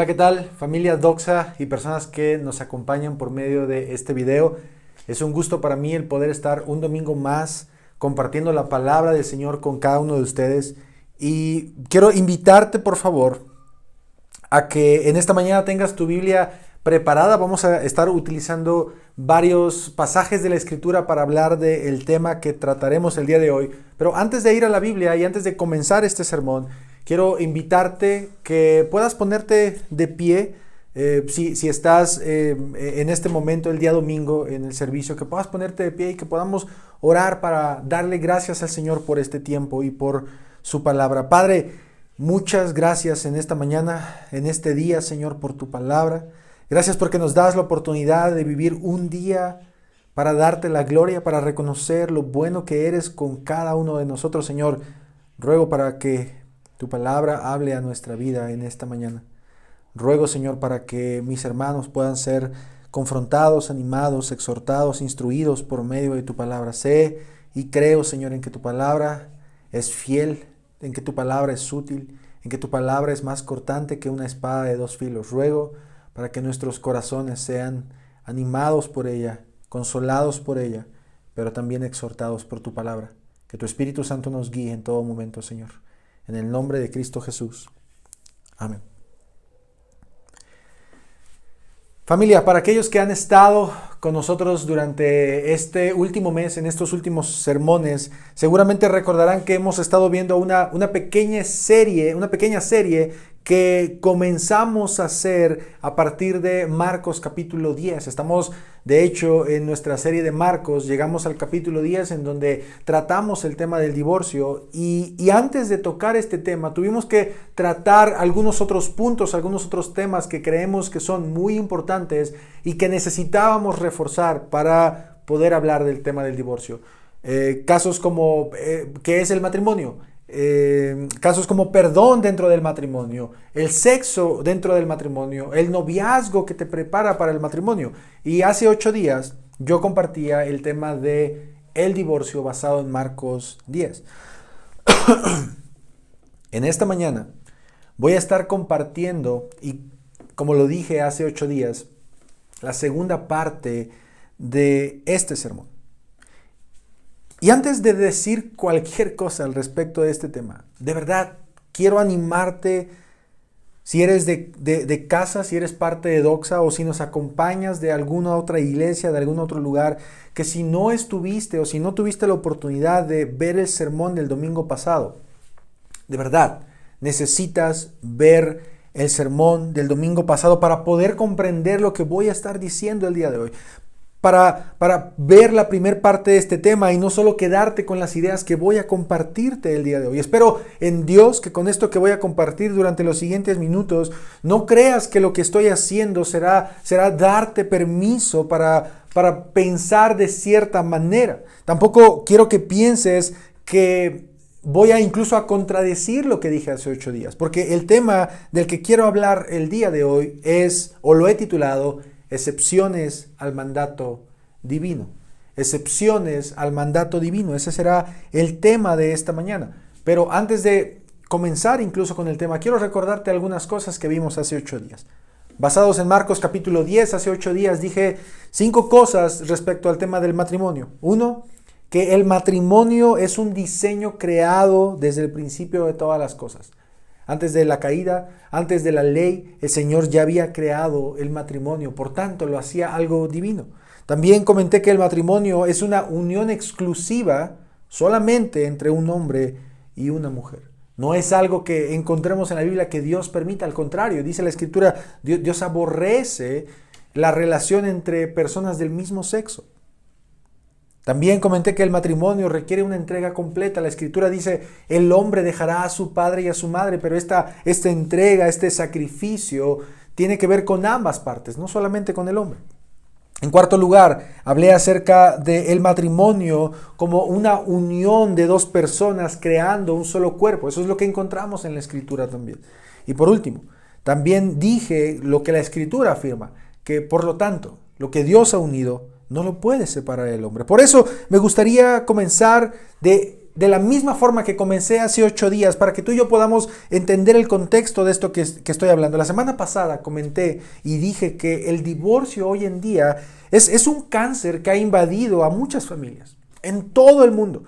Hola, ¿qué tal? Familia Doxa y personas que nos acompañan por medio de este video. Es un gusto para mí el poder estar un domingo más compartiendo la palabra del Señor con cada uno de ustedes. Y quiero invitarte, por favor, a que en esta mañana tengas tu Biblia preparada. Vamos a estar utilizando varios pasajes de la Escritura para hablar del tema que trataremos el día de hoy. Pero antes de ir a la Biblia y antes de comenzar este sermón, quiero invitarte que puedas ponerte de pie, si estás en este momento, el día domingo, en el servicio, que puedas ponerte de pie y que podamos orar para darle gracias al Señor por este tiempo y por su palabra. Padre, muchas gracias en esta mañana, en este día, Señor, por tu palabra. Gracias porque nos das la oportunidad de vivir un día para darte la gloria, para reconocer lo bueno que eres con cada uno de nosotros, Señor. Ruego para que tu palabra hable a nuestra vida en esta mañana. Ruego, Señor, para que mis hermanos puedan ser confrontados, animados, exhortados, instruidos por medio de tu palabra. Sé y creo, Señor, en que tu palabra es fiel, en que tu palabra es útil, en que tu palabra es más cortante que una espada de dos filos. Ruego para que nuestros corazones sean animados por ella, consolados por ella, pero también exhortados por tu palabra. Que tu Espíritu Santo nos guíe en todo momento, Señor. En el nombre de Cristo Jesús. Amén. Familia, para aquellos que han estado con nosotros durante este último mes, en estos últimos sermones, seguramente recordarán que hemos estado viendo una pequeña serie que comenzamos a hacer a partir de Marcos capítulo 10. Estamos, de hecho, en nuestra serie de Marcos, llegamos al capítulo 10 en donde tratamos el tema del divorcio y antes de tocar este tema tuvimos que tratar algunos otros puntos, algunos otros temas que creemos que son muy importantes y que necesitábamos reforzar para poder hablar del tema del divorcio. Casos como ¿qué es el matrimonio? Casos como perdón dentro del matrimonio, el sexo dentro del matrimonio, el noviazgo que te prepara para el matrimonio. Y hace 8 días yo compartía el tema de el divorcio basado en Marcos 10. En esta mañana voy a estar compartiendo, y como lo dije hace 8 días, la segunda parte de este sermón. Y antes de decir cualquier cosa al respecto de este tema, de verdad quiero animarte, si eres de casa, si eres parte de Doxa o si nos acompañas de alguna otra iglesia, de algún otro lugar, que si no estuviste o si no tuviste la oportunidad de ver el sermón del domingo pasado, de verdad necesitas ver el sermón del domingo pasado para poder comprender lo que voy a estar diciendo el día de hoy. Para ver la primer parte de este tema y no solo quedarte con las ideas que voy a compartirte el día de hoy. Espero en Dios que con esto que voy a compartir durante los siguientes minutos, no creas que lo que estoy haciendo será darte permiso para pensar de cierta manera. Tampoco quiero que pienses que voy a incluso a contradecir lo que dije hace 8 días, porque el tema del que quiero hablar el día de hoy es, o lo he titulado, excepciones al mandato divino. Excepciones al mandato divino. Ese será el tema de esta mañana. Pero antes de comenzar incluso con el tema, quiero recordarte algunas cosas que vimos hace 8 días. Basados en Marcos capítulo 10, hace 8 días dije 5 cosas respecto al tema del matrimonio. 1, que el matrimonio es un diseño creado desde el principio de todas las cosas. Antes de la caída, antes de la ley, el Señor ya había creado el matrimonio, por tanto lo hacía algo divino. También comenté que el matrimonio es una unión exclusiva solamente entre un hombre y una mujer. No es algo que encontremos en la Biblia que Dios permita, al contrario, dice la Escritura, Dios aborrece la relación entre personas del mismo sexo. También comenté que el matrimonio requiere una entrega completa. La Escritura dice, el hombre dejará a su padre y a su madre, pero esta entrega, este sacrificio, tiene que ver con ambas partes, no solamente con el hombre. En cuarto lugar, hablé acerca del matrimonio como una unión de 2 personas creando un solo cuerpo. Eso es lo que encontramos en la Escritura también. Y por último, también dije lo que la Escritura afirma, que por lo tanto, lo que Dios ha unido, no lo puede separar el hombre. Por eso me gustaría comenzar de de la misma forma que comencé hace 8 días, para que tú y yo podamos entender el contexto de esto que estoy hablando. La semana pasada comenté y dije que el divorcio hoy en día es un cáncer que ha invadido a muchas familias en todo el mundo.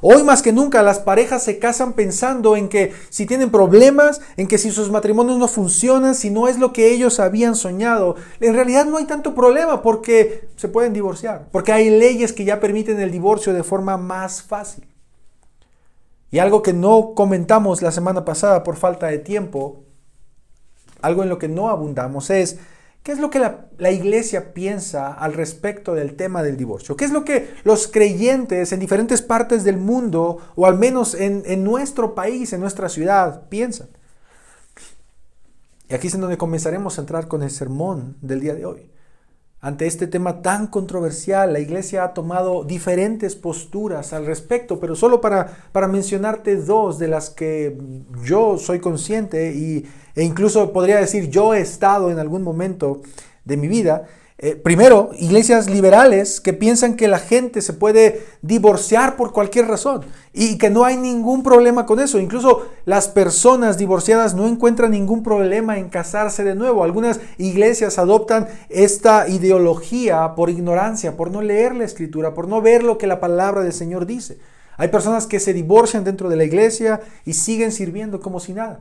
Hoy más que nunca las parejas se casan pensando en que si tienen problemas, en que si sus matrimonios no funcionan, si no es lo que ellos habían soñado, en realidad no hay tanto problema porque se pueden divorciar, porque hay leyes que ya permiten el divorcio de forma más fácil. Y algo que no comentamos la semana pasada por falta de tiempo, algo en lo que no abundamos es ¿qué es lo que la iglesia piensa al respecto del tema del divorcio? ¿Qué es lo que los creyentes en diferentes partes del mundo, o al menos en nuestro país, en nuestra ciudad, piensan? Y aquí es en donde comenzaremos a entrar con el sermón del día de hoy. Ante este tema tan controversial, la iglesia ha tomado diferentes posturas al respecto, pero solo para mencionarte dos de las que yo soy consciente e incluso podría decir yo he estado en algún momento de mi vida. Primero, iglesias liberales que piensan que la gente se puede divorciar por cualquier razón y que no hay ningún problema con eso. Incluso las personas divorciadas no encuentran ningún problema en casarse de nuevo. Algunas iglesias adoptan esta ideología por ignorancia, por no leer la escritura, por no ver lo que la palabra del Señor dice. Hay personas que se divorcian dentro de la iglesia y siguen sirviendo como si nada.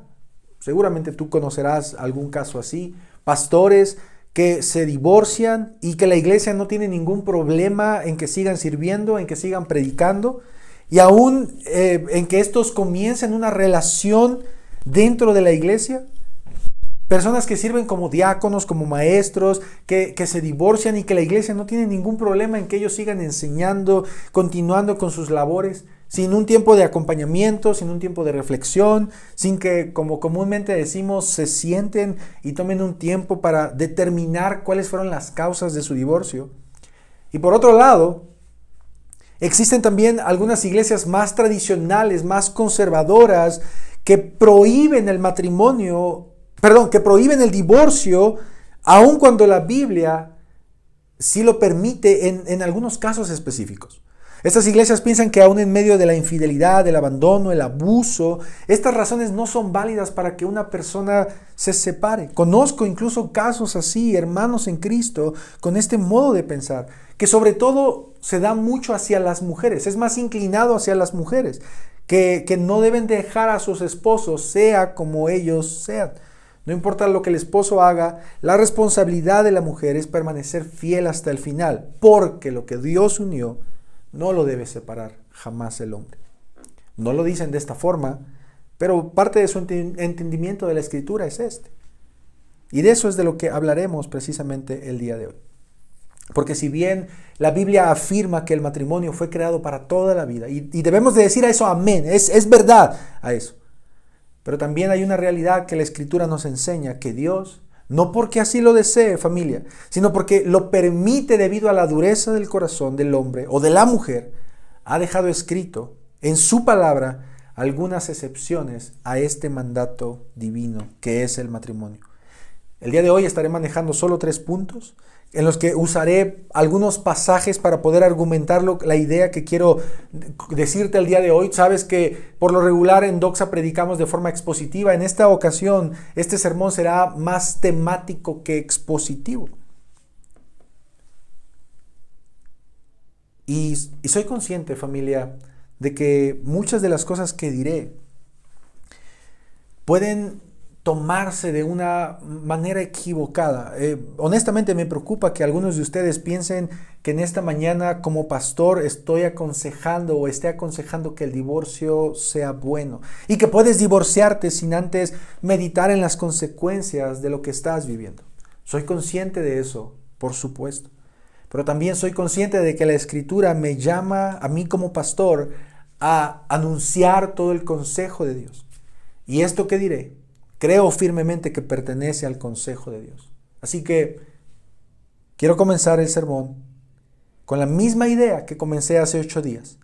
Seguramente tú conocerás algún caso así. Pastores que se divorcian y que la iglesia no tiene ningún problema en que sigan sirviendo, en que sigan predicando, y aún en que estos comiencen una relación dentro de la iglesia. Personas que sirven como diáconos, como maestros, que se divorcian y que la iglesia no tiene ningún problema en que ellos sigan enseñando, continuando con sus labores, sin un tiempo de acompañamiento, sin un tiempo de reflexión, sin que, como comúnmente decimos, se sienten y tomen un tiempo para determinar cuáles fueron las causas de su divorcio. Y por otro lado, existen también algunas iglesias más tradicionales, más conservadoras, que prohíben el que prohíben el divorcio, aun cuando la Biblia sí lo permite en algunos casos específicos. Estas iglesias piensan que aún en medio de la infidelidad, el abandono, el abuso, estas razones no son válidas para que una persona se separe. Conozco incluso casos así, hermanos en Cristo, con este modo de pensar, que sobre todo se da mucho hacia las mujeres, es más inclinado hacia las mujeres, que no deben dejar a sus esposos, sea como ellos sean. No importa lo que el esposo haga, la responsabilidad de la mujer es permanecer fiel hasta el final, porque lo que Dios unió no lo debe separar jamás el hombre. No lo dicen de esta forma, pero parte de su entendimiento de la Escritura es este. Y de eso es de lo que hablaremos precisamente el día de hoy. Porque si bien la Biblia afirma que el matrimonio fue creado para toda la vida, y debemos de decir a eso amén, es verdad a eso. Pero también hay una realidad que la Escritura nos enseña, que Dios, no porque así lo desee, familia, sino porque lo permite debido a la dureza del corazón del hombre o de la mujer, ha dejado escrito en su palabra algunas excepciones a este mandato divino que es el matrimonio. El día de hoy estaré manejando solo 3 puntos en los que usaré algunos pasajes para poder argumentar la idea que quiero decirte el día de hoy. Sabes que por lo regular en Doxa predicamos de forma expositiva. En esta ocasión, este sermón será más temático que expositivo. Y soy consciente, familia, de que muchas de las cosas que diré pueden tomarse de una manera equivocada. Honestamente me preocupa que algunos de ustedes piensen que en esta mañana como pastor estoy aconsejando o esté aconsejando que el divorcio sea bueno y que puedes divorciarte sin antes meditar en las consecuencias de lo que estás viviendo. Soy consciente de eso, por supuesto, pero también soy consciente de que la Escritura me llama a mí como pastor a anunciar todo el consejo de Dios. Y esto que diré, creo firmemente que pertenece al consejo de Dios. Así que quiero comenzar el sermón con la misma idea que comencé hace 8 días.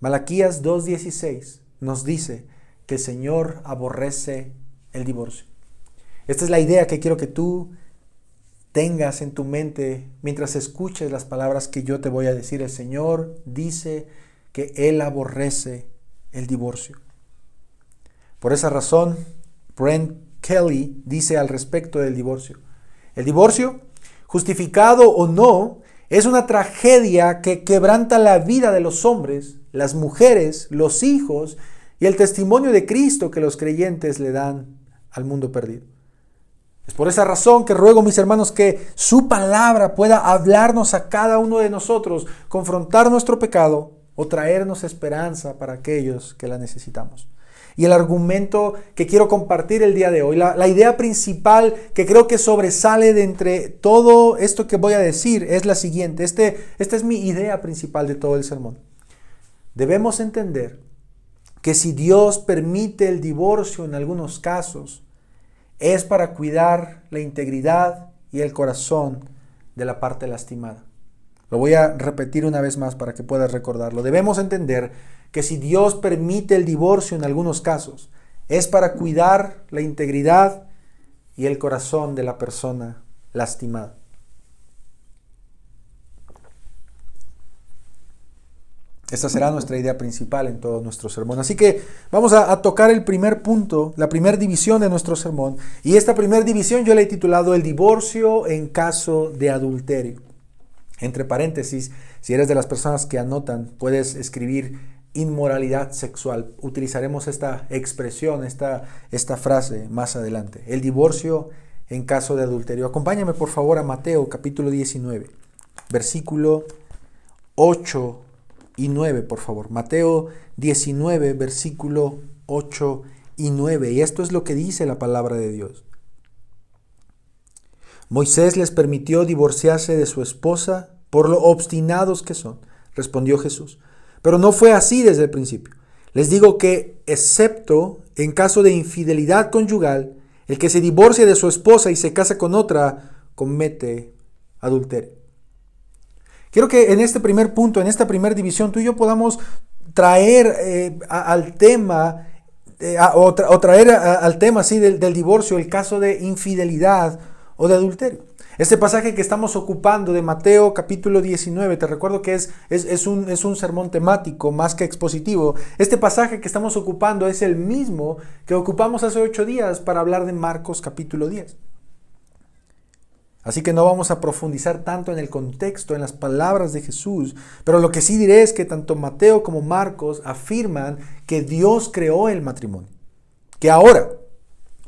Malaquías 2:16 nos dice que el Señor aborrece el divorcio. Esta es la idea que quiero que tú tengas en tu mente mientras escuches las palabras que yo te voy a decir. El Señor dice que Él aborrece el divorcio. Por esa razón, Brent Kelly dice al respecto del divorcio: el divorcio, justificado o no, es una tragedia que quebranta la vida de los hombres, las mujeres, los hijos y el testimonio de Cristo que los creyentes le dan al mundo perdido. Es por esa razón que ruego, mis hermanos, que su palabra pueda hablarnos a cada uno de nosotros, confrontar nuestro pecado o traernos esperanza para aquellos que la necesitamos. Y el argumento que quiero compartir el día de hoy, la idea principal que creo que sobresale de entre todo esto que voy a decir es la siguiente. Esta es mi idea principal de todo el sermón. Debemos entender que si Dios permite el divorcio en algunos casos, es para cuidar la integridad y el corazón de la parte lastimada. Lo voy a repetir una vez más para que puedas recordarlo. Debemos entender que si Dios permite el divorcio en algunos casos, es para cuidar la integridad y el corazón de la persona lastimada. Esta será nuestra idea principal en todo nuestro sermón. Así que vamos a tocar el primer punto, la primera división de nuestro sermón. Y esta primera división yo le he titulado el divorcio en caso de adulterio. Entre paréntesis, si eres de las personas que anotan, puedes escribir inmoralidad sexual. Utilizaremos esta expresión, esta frase más adelante. El divorcio en caso de adulterio. Acompáñame por favor a Mateo capítulo 19, versículo 8 y 9, por favor. Mateo 19, versículo 8 y 9. Y esto es lo que dice la palabra de Dios. Moisés les permitió divorciarse de su esposa por lo obstinados que son, respondió Jesús. Pero no fue así desde el principio. Les digo que, excepto en caso de infidelidad conyugal, el que se divorcia de su esposa y se casa con otra, comete adulterio. Quiero que en este primer punto, en esta primera división, tú y yo podamos traer al tema, al tema así del divorcio, el caso de infidelidad o de adulterio. Este pasaje que estamos ocupando de Mateo capítulo 19, te recuerdo que es un sermón temático más que expositivo. Este pasaje que estamos ocupando es el mismo que ocupamos hace 8 días para hablar de Marcos capítulo 10. Así que no vamos a profundizar tanto en el contexto, en las palabras de Jesús, pero lo que sí diré es que tanto Mateo como Marcos afirman que Dios creó el matrimonio. Que ahora,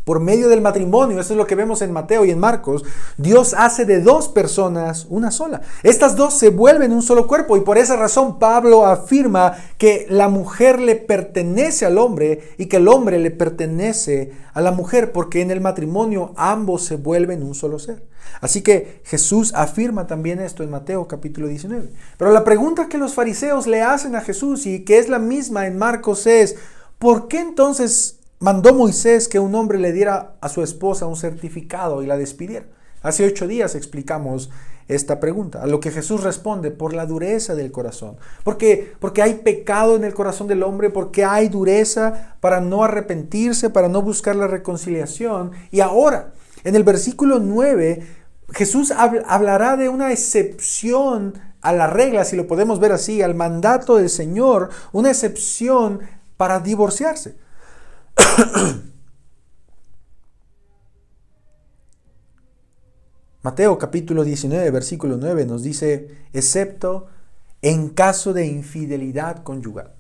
por medio del matrimonio, eso es lo que vemos en Mateo y en Marcos, Dios hace de 2 personas una sola. Estas 2 se vuelven un solo cuerpo y por esa razón Pablo afirma que la mujer le pertenece al hombre y que el hombre le pertenece a la mujer, porque en el matrimonio ambos se vuelven un solo ser. Así que Jesús afirma también esto en Mateo capítulo 19. Pero la pregunta que los fariseos le hacen a Jesús y que es la misma en Marcos es: ¿por qué entonces mandó Moisés que un hombre le diera a su esposa un certificado y la despidiera? Hace 8 días explicamos esta pregunta, a lo que Jesús responde: por la dureza del corazón. Porque hay pecado en el corazón del hombre, porque hay dureza para no arrepentirse, para no buscar la reconciliación. Y ahora, en el versículo 9, Jesús hablará de una excepción a la regla, si lo podemos ver así, al mandato del Señor, una excepción para divorciarse. Mateo capítulo 19, versículo 9 nos dice: excepto en caso de infidelidad conyugal.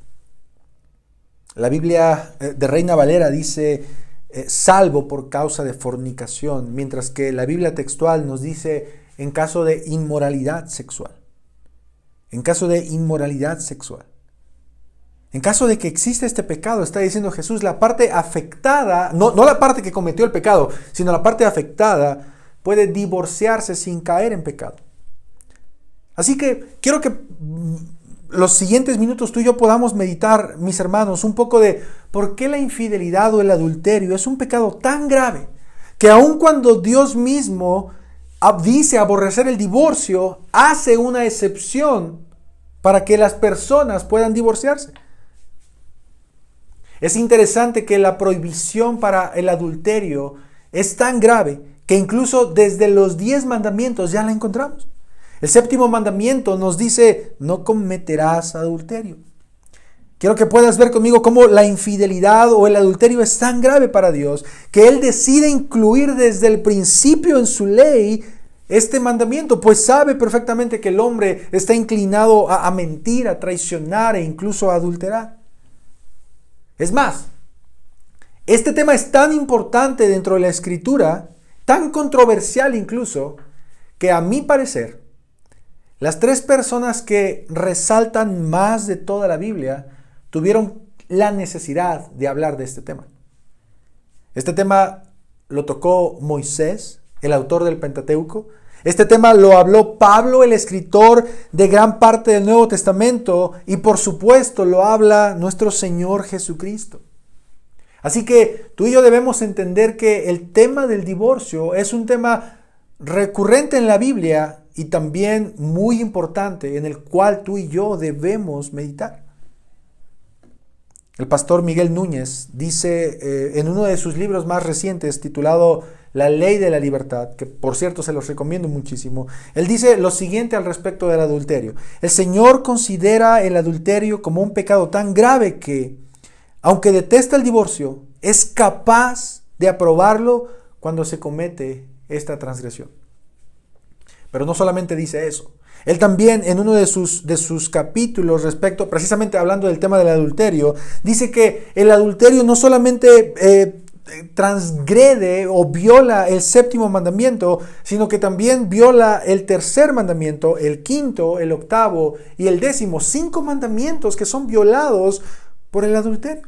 La Biblia de Reina Valera dice salvo por causa de fornicación, mientras que la Biblia textual nos dice en caso de inmoralidad sexual. En caso de inmoralidad sexual. En caso de que exista este pecado, está diciendo Jesús, la parte afectada, no la parte que cometió el pecado, sino la parte afectada puede divorciarse sin caer en pecado. Así que quiero que los siguientes minutos tú y yo podamos meditar, mis hermanos, un poco de por qué la infidelidad o el adulterio es un pecado tan grave que aun cuando Dios mismo dice aborrecer el divorcio, hace una excepción para que las personas puedan divorciarse. Es interesante que la prohibición para el adulterio es tan grave que incluso desde los 10 mandamientos ya la encontramos. El 7º mandamiento nos dice: no cometerás adulterio. Quiero que puedas ver conmigo cómo la infidelidad o el adulterio es tan grave para Dios que Él decide incluir desde el principio en su ley este mandamiento, pues sabe perfectamente que el hombre está inclinado a mentir, a traicionar e incluso a adulterar. Es más, este tema es tan importante dentro de la Escritura, tan controversial incluso, que a mi parecer, las 3 personas que resaltan más de toda la Biblia tuvieron la necesidad de hablar de este tema. Este tema lo tocó Moisés, el autor del Pentateuco. Este tema lo habló Pablo, el escritor de gran parte del Nuevo Testamento. Y por supuesto lo habla nuestro Señor Jesucristo. Así que tú y yo debemos entender que el tema del divorcio es un tema recurrente en la Biblia y también muy importante en el cual tú y yo debemos meditar. El pastor Miguel Núñez dice en uno de sus libros más recientes titulado La Ley de la Libertad, que por cierto se los recomiendo muchísimo, él dice lo siguiente al respecto del adulterio. El Señor considera el adulterio como un pecado tan grave que, aunque detesta el divorcio, es capaz de aprobarlo cuando se comete esta transgresión. Pero no solamente dice eso. Él también en uno de sus capítulos respecto, precisamente hablando del tema del adulterio, dice que el adulterio no solamente transgrede o viola el 7º mandamiento, sino que también viola el 3er mandamiento, el 5º, el 8º y el 10º. 5 mandamientos que son violados por el adulterio.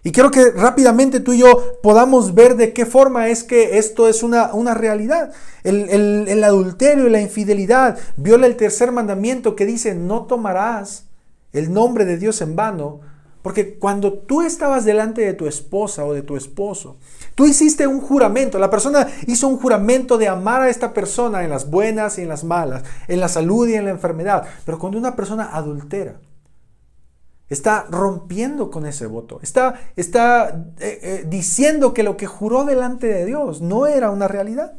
Y quiero que rápidamente tú y yo podamos ver de qué forma es que esto es una realidad. El adulterio y la infidelidad viola el 3er mandamiento que dice no tomarás el nombre de Dios en vano. Porque cuando tú estabas delante de tu esposa o de tu esposo, tú hiciste un juramento. La persona hizo un juramento de amar a esta persona en las buenas y en las malas, en la salud y en la enfermedad. Pero cuando una persona adultera, está rompiendo con ese voto. Está diciendo que lo que juró delante de Dios no era una realidad.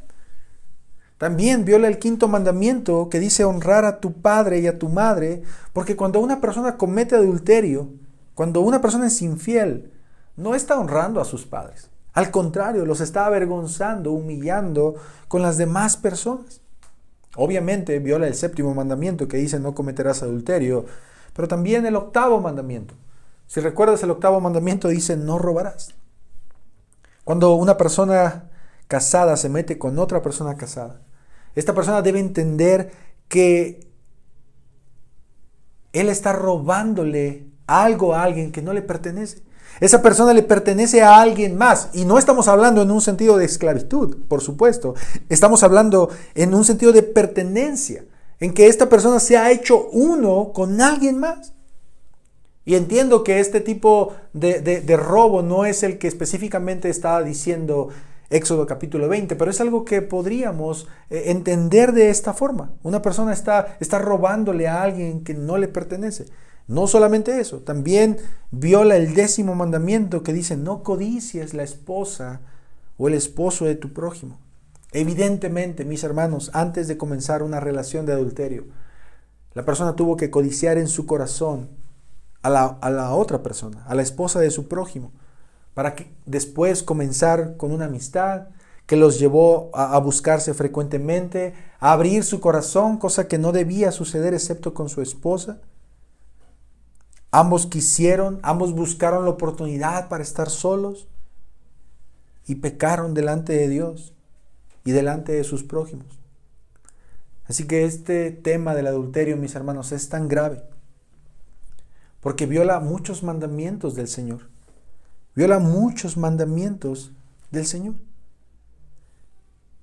También viola el 5º mandamiento que dice honrar a tu padre y a tu madre, porque cuando una persona comete adulterio, cuando una persona es infiel, no está honrando a sus padres. Al contrario, los está avergonzando, humillando con las demás personas. Obviamente viola el 7º mandamiento que dice no cometerás adulterio, pero también el 8º mandamiento. Si recuerdas, el 8º mandamiento dice no robarás. Cuando una persona casada se mete con otra persona casada, esta persona debe entender que él está robándole algo a alguien que no le pertenece. Esa persona le pertenece a alguien más. Y no estamos hablando en un sentido de esclavitud, por supuesto. Estamos hablando en un sentido de pertenencia, en que esta persona se ha hecho uno con alguien más. Y entiendo que este tipo de robo no es el que específicamente está diciendo Éxodo capítulo 20, pero es algo que podríamos entender de esta forma. Una persona está robándole a alguien que no le pertenece. No solamente eso, también viola el 10º mandamiento que dice no codicies la esposa o el esposo de tu prójimo. Evidentemente, mis hermanos, antes de comenzar una relación de adulterio, la persona tuvo que codiciar en su corazón a la otra persona, a la esposa de su prójimo, para que después comenzar con una amistad que los llevó a buscarse frecuentemente, a abrir su corazón, cosa que no debía suceder excepto con su esposa. Ambos buscaron la oportunidad para estar solos y pecaron delante de Dios y delante de sus prójimos. Así que este tema del adulterio, mis hermanos, es tan grave porque viola muchos mandamientos del Señor. Viola muchos mandamientos del Señor.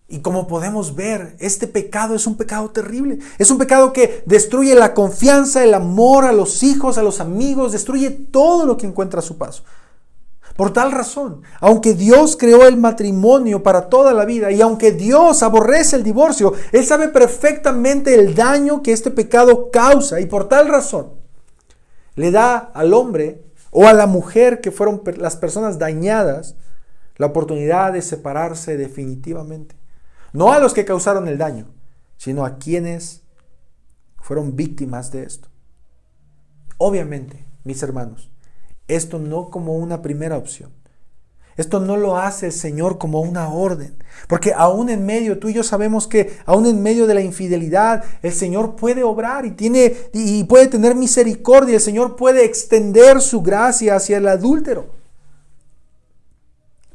Y como podemos ver, este pecado es un pecado terrible. Es un pecado que destruye la confianza, el amor a los hijos, a los amigos, destruye todo lo que encuentra a su paso. Por tal razón, aunque Dios creó el matrimonio para toda la vida y aunque Dios aborrece el divorcio, Él sabe perfectamente el daño que este pecado causa y por tal razón le da al hombre o a la mujer que fueron las personas dañadas la oportunidad de separarse definitivamente. No a los que causaron el daño, sino a quienes fueron víctimas de esto. Obviamente, mis hermanos, esto no como una primera opción. Esto no lo hace el Señor como una orden. Porque aún en medio, tú y yo sabemos que aún en medio de la infidelidad, el Señor puede obrar y puede tener misericordia. El Señor puede extender su gracia hacia el adúltero.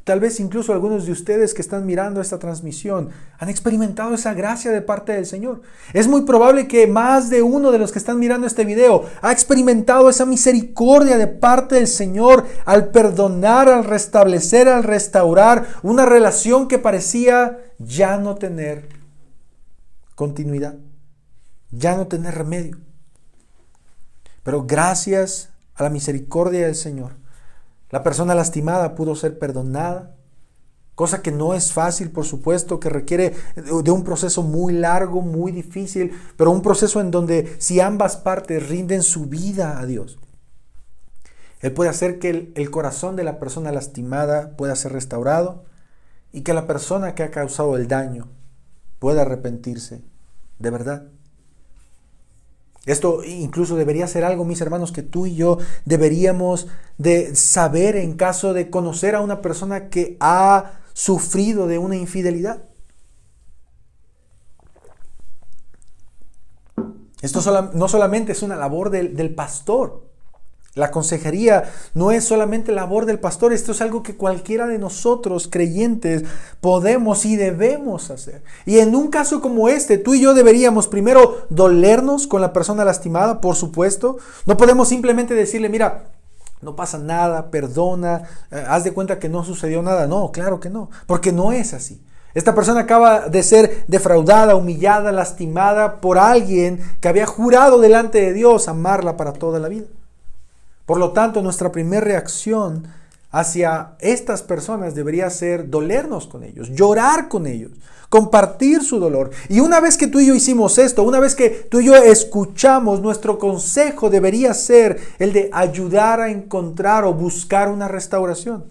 Tal vez incluso algunos de ustedes que están mirando esta transmisión han experimentado esa gracia de parte del Señor. Es muy probable que más de uno de los que están mirando este video ha experimentado esa misericordia de parte del Señor al perdonar, al restablecer, al restaurar una relación que parecía ya no tener continuidad, ya no tener remedio. Pero gracias a la misericordia del Señor, la persona lastimada pudo ser perdonada, cosa que no es fácil, por supuesto, que requiere de un proceso muy largo, muy difícil, pero un proceso en donde si ambas partes rinden su vida a Dios, Él puede hacer que el corazón de la persona lastimada pueda ser restaurado y que la persona que ha causado el daño pueda arrepentirse de verdad. Esto incluso debería ser algo, mis hermanos, que tú y yo deberíamos de saber en caso de conocer a una persona que ha sufrido de una infidelidad. Esto no solamente es una labor del pastor. La consejería no es solamente labor del pastor, esto es algo que cualquiera de nosotros creyentes podemos y debemos hacer. Y en un caso como este, tú y yo deberíamos primero dolernos con la persona lastimada, por supuesto. No podemos simplemente decirle, mira, no pasa nada, perdona, haz de cuenta que no sucedió nada. No, claro que no, porque no es así. Esta persona acaba de ser defraudada, humillada, lastimada por alguien que había jurado delante de Dios amarla para toda la vida. Por lo tanto, nuestra primera reacción hacia estas personas debería ser dolernos con ellos, llorar con ellos, compartir su dolor. Y una vez que tú y yo hicimos esto, una vez que tú y yo escuchamos, nuestro consejo debería ser el de ayudar a encontrar o buscar una restauración.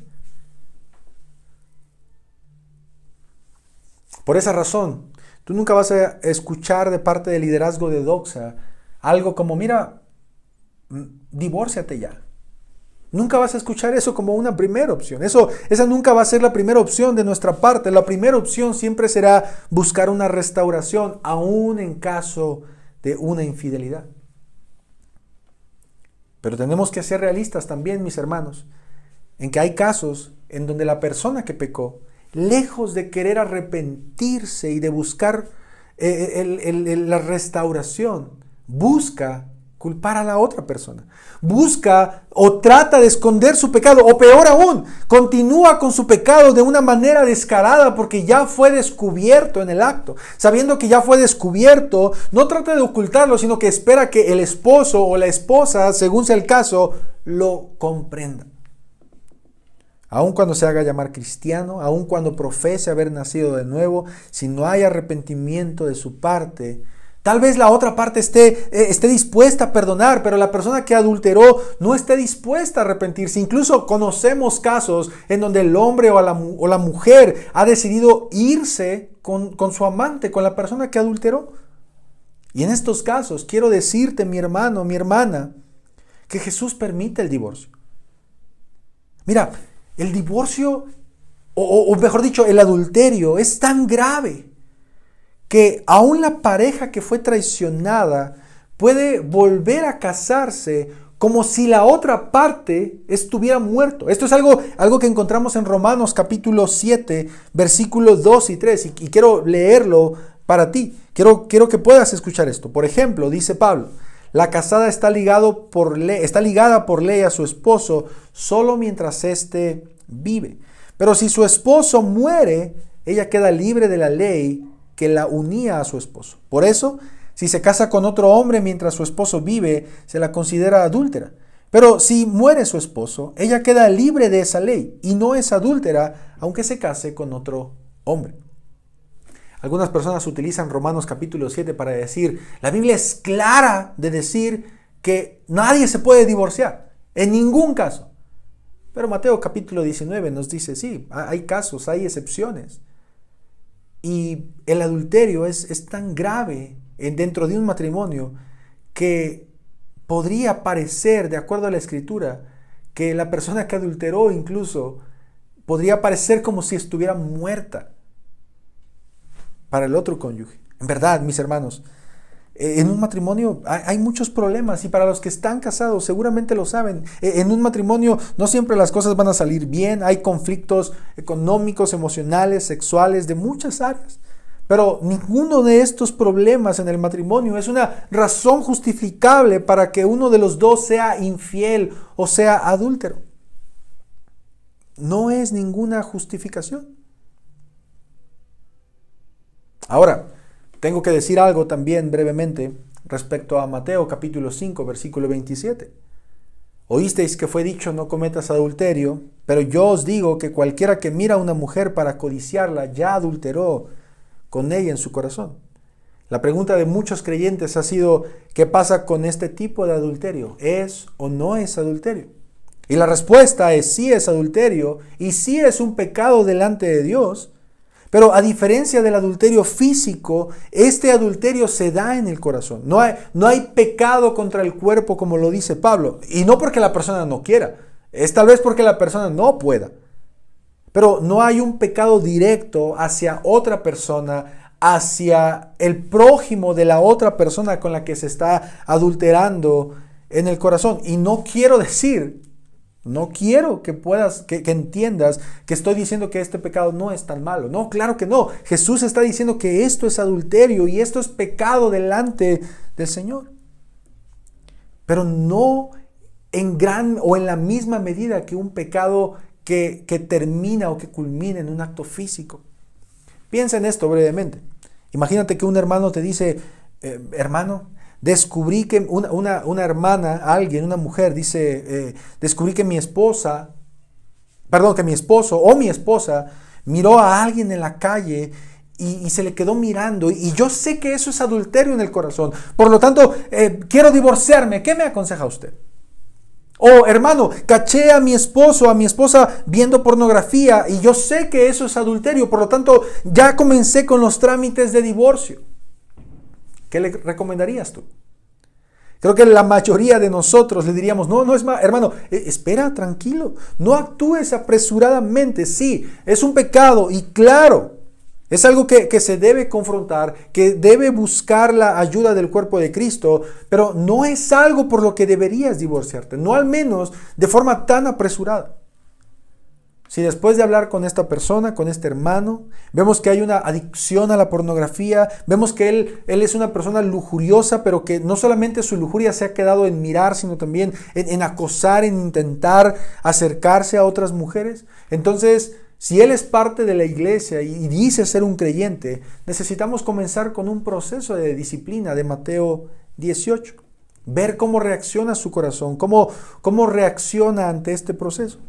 Por esa razón, tú nunca vas a escuchar de parte del liderazgo de Doxa algo como, mira, divórciate ya. Nunca vas a escuchar eso como una primera opción. Esa nunca va a ser la primera opción de nuestra parte. La primera opción siempre será buscar una restauración, aún en caso de una infidelidad. Pero tenemos que ser realistas también, mis hermanos, en que hay casos en donde la persona que pecó, lejos de querer arrepentirse y de buscar la restauración, busca culpar a la otra persona. Busca o trata de esconder su pecado, o peor aún, continúa con su pecado de una manera descarada porque ya fue descubierto en el acto. Sabiendo que ya fue descubierto, no trata de ocultarlo, sino que espera que el esposo o la esposa, según sea el caso, lo comprenda. Aun cuando se haga llamar cristiano, aun cuando profese haber nacido de nuevo, si no hay arrepentimiento de su parte, tal vez la otra parte esté dispuesta a perdonar, pero la persona que adulteró no esté dispuesta a arrepentirse. Incluso conocemos casos en donde el hombre o la mujer ha decidido irse con su amante, con la persona que adulteró. Y en estos casos quiero decirte, mi hermano, mi hermana, que Jesús permite el divorcio. Mira, el divorcio, o mejor dicho, el adulterio es tan grave que aún la pareja que fue traicionada puede volver a casarse como si la otra parte estuviera muerto. Esto es algo que encontramos en Romanos capítulo 7, versículos 2 y 3, y quiero leerlo para ti. Quiero que puedas escuchar esto. Por ejemplo, dice Pablo, la casada está ligada por ley a su esposo solo mientras éste vive. Pero si su esposo muere, ella queda libre de la ley que la unía a su esposo. Por eso, si se casa con otro hombre mientras su esposo vive, se la considera adúltera. Pero si muere su esposo, ella queda libre de esa ley y no es adúltera, aunque se case con otro hombre. Algunas personas utilizan Romanos capítulo 7 para decir, la Biblia es clara de decir que nadie se puede divorciar, en ningún caso. Pero Mateo capítulo 19 nos dice, sí, hay casos, hay excepciones. Y el adulterio es tan grave dentro de un matrimonio que podría parecer, de acuerdo a la Escritura, que la persona que adulteró incluso podría parecer como si estuviera muerta para el otro cónyuge. En verdad, mis hermanos, en un matrimonio hay muchos problemas, y para los que están casados seguramente lo saben. En un matrimonio no siempre las cosas van a salir bien, hay conflictos económicos, emocionales, sexuales, de muchas áreas. Pero ninguno de estos problemas en el matrimonio es una razón justificable para que uno de los dos sea infiel o sea adúltero. No es ninguna justificación. Ahora, tengo que decir algo también brevemente respecto a Mateo capítulo 5, versículo 27. Oísteis que fue dicho: no cometas adulterio, pero yo os digo que cualquiera que mira a una mujer para codiciarla ya adulteró con ella en su corazón. La pregunta de muchos creyentes ha sido: ¿qué pasa con este tipo de adulterio? ¿Es o no es adulterio? Y la respuesta es: sí es adulterio y sí es un pecado delante de Dios. Pero a diferencia del adulterio físico, este adulterio se da en el corazón. No hay pecado contra el cuerpo, como lo dice Pablo. Y no porque la persona no quiera, es tal vez porque la persona no pueda. Pero no hay un pecado directo hacia otra persona, hacia el prójimo de la otra persona con la que se está adulterando en el corazón. Y no quiero que entiendas que estoy diciendo que este pecado no es tan malo. No, claro que no. Jesús está diciendo que esto es adulterio y esto es pecado delante del Señor. Pero no en gran o en la misma medida que un pecado que termina o que culmina en un acto físico. Piensa en esto brevemente. Imagínate que un hermano te dice: hermano, descubrí que una hermana, una mujer, dice: descubrí que mi esposo o mi esposa miró a alguien en la calle y se le quedó mirando, y yo sé que eso es adulterio en el corazón. Por lo tanto, quiero divorciarme. ¿Qué me aconseja usted? O hermano, caché a mi esposo, a mi esposa viendo pornografía y yo sé que eso es adulterio. Por lo tanto, ya comencé con los trámites de divorcio. ¿Qué le recomendarías tú? Creo que la mayoría de nosotros le diríamos: no es más, hermano, espera, tranquilo, no actúes apresuradamente. Sí, es un pecado y claro, es algo que se debe confrontar, que debe buscar la ayuda del cuerpo de Cristo, pero no es algo por lo que deberías divorciarte, no al menos de forma tan apresurada. Si después de hablar con esta persona, con este hermano, vemos que hay una adicción a la pornografía, vemos que él es una persona lujuriosa, pero que no solamente su lujuria se ha quedado en mirar, sino también en acosar, en intentar acercarse a otras mujeres. Entonces, si él es parte de la iglesia y dice ser un creyente, necesitamos comenzar con un proceso de disciplina de Mateo 18. Ver cómo reacciona su corazón, cómo reacciona ante este proceso.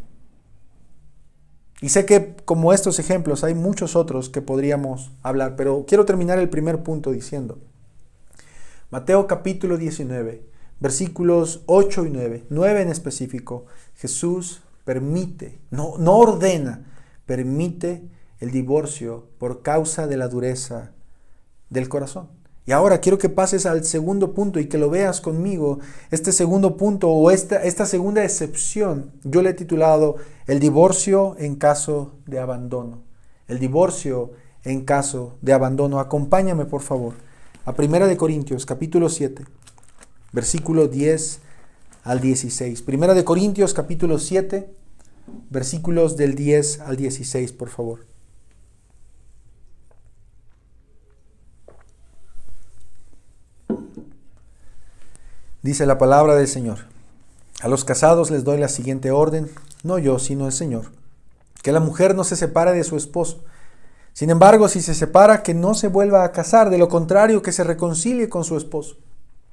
Y sé que como estos ejemplos hay muchos otros que podríamos hablar, pero quiero terminar el primer punto diciendo: Mateo capítulo 19, versículos 8 y 9 en específico, Jesús permite, no ordena, permite el divorcio por causa de la dureza del corazón. Y ahora quiero que pases al segundo punto y que lo veas conmigo. Este segundo punto o esta segunda excepción, yo le he titulado: el divorcio en caso de abandono. El divorcio en caso de abandono. Acompáñame, por favor, a 1 Corintios capítulo 7, versículo 10 al 16. 1 Corintios capítulo 7, versículos del 10 al 16, por favor. Dice la palabra del Señor: a los casados les doy la siguiente orden, no yo, sino el Señor, que la mujer no se separe de su esposo. Sin embargo, si se separa, que no se vuelva a casar, de lo contrario, que se reconcilie con su esposo.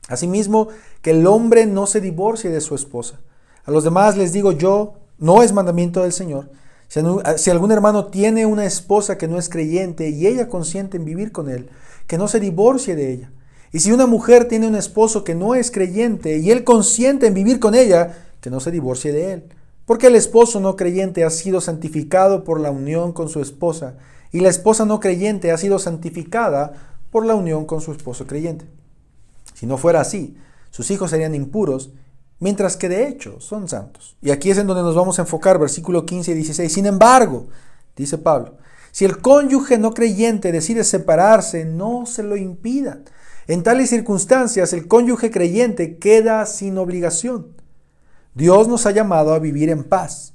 Asimismo, que el hombre no se divorcie de su esposa. A los demás les digo yo, no es mandamiento del Señor: si algún hermano tiene una esposa que no es creyente y ella consiente en vivir con él, que no se divorcie de ella. Y si una mujer tiene un esposo que no es creyente y él consiente en vivir con ella, que no se divorcie de él. Porque el esposo no creyente ha sido santificado por la unión con su esposa, y la esposa no creyente ha sido santificada por la unión con su esposo creyente. Si no fuera así, sus hijos serían impuros, mientras que de hecho son santos. Y aquí es en donde nos vamos a enfocar, versículo 15 y 16. Sin embargo, dice Pablo, si el cónyuge no creyente decide separarse, no se lo impidan. En tales circunstancias, el cónyuge creyente queda sin obligación. Dios nos ha llamado a vivir en paz.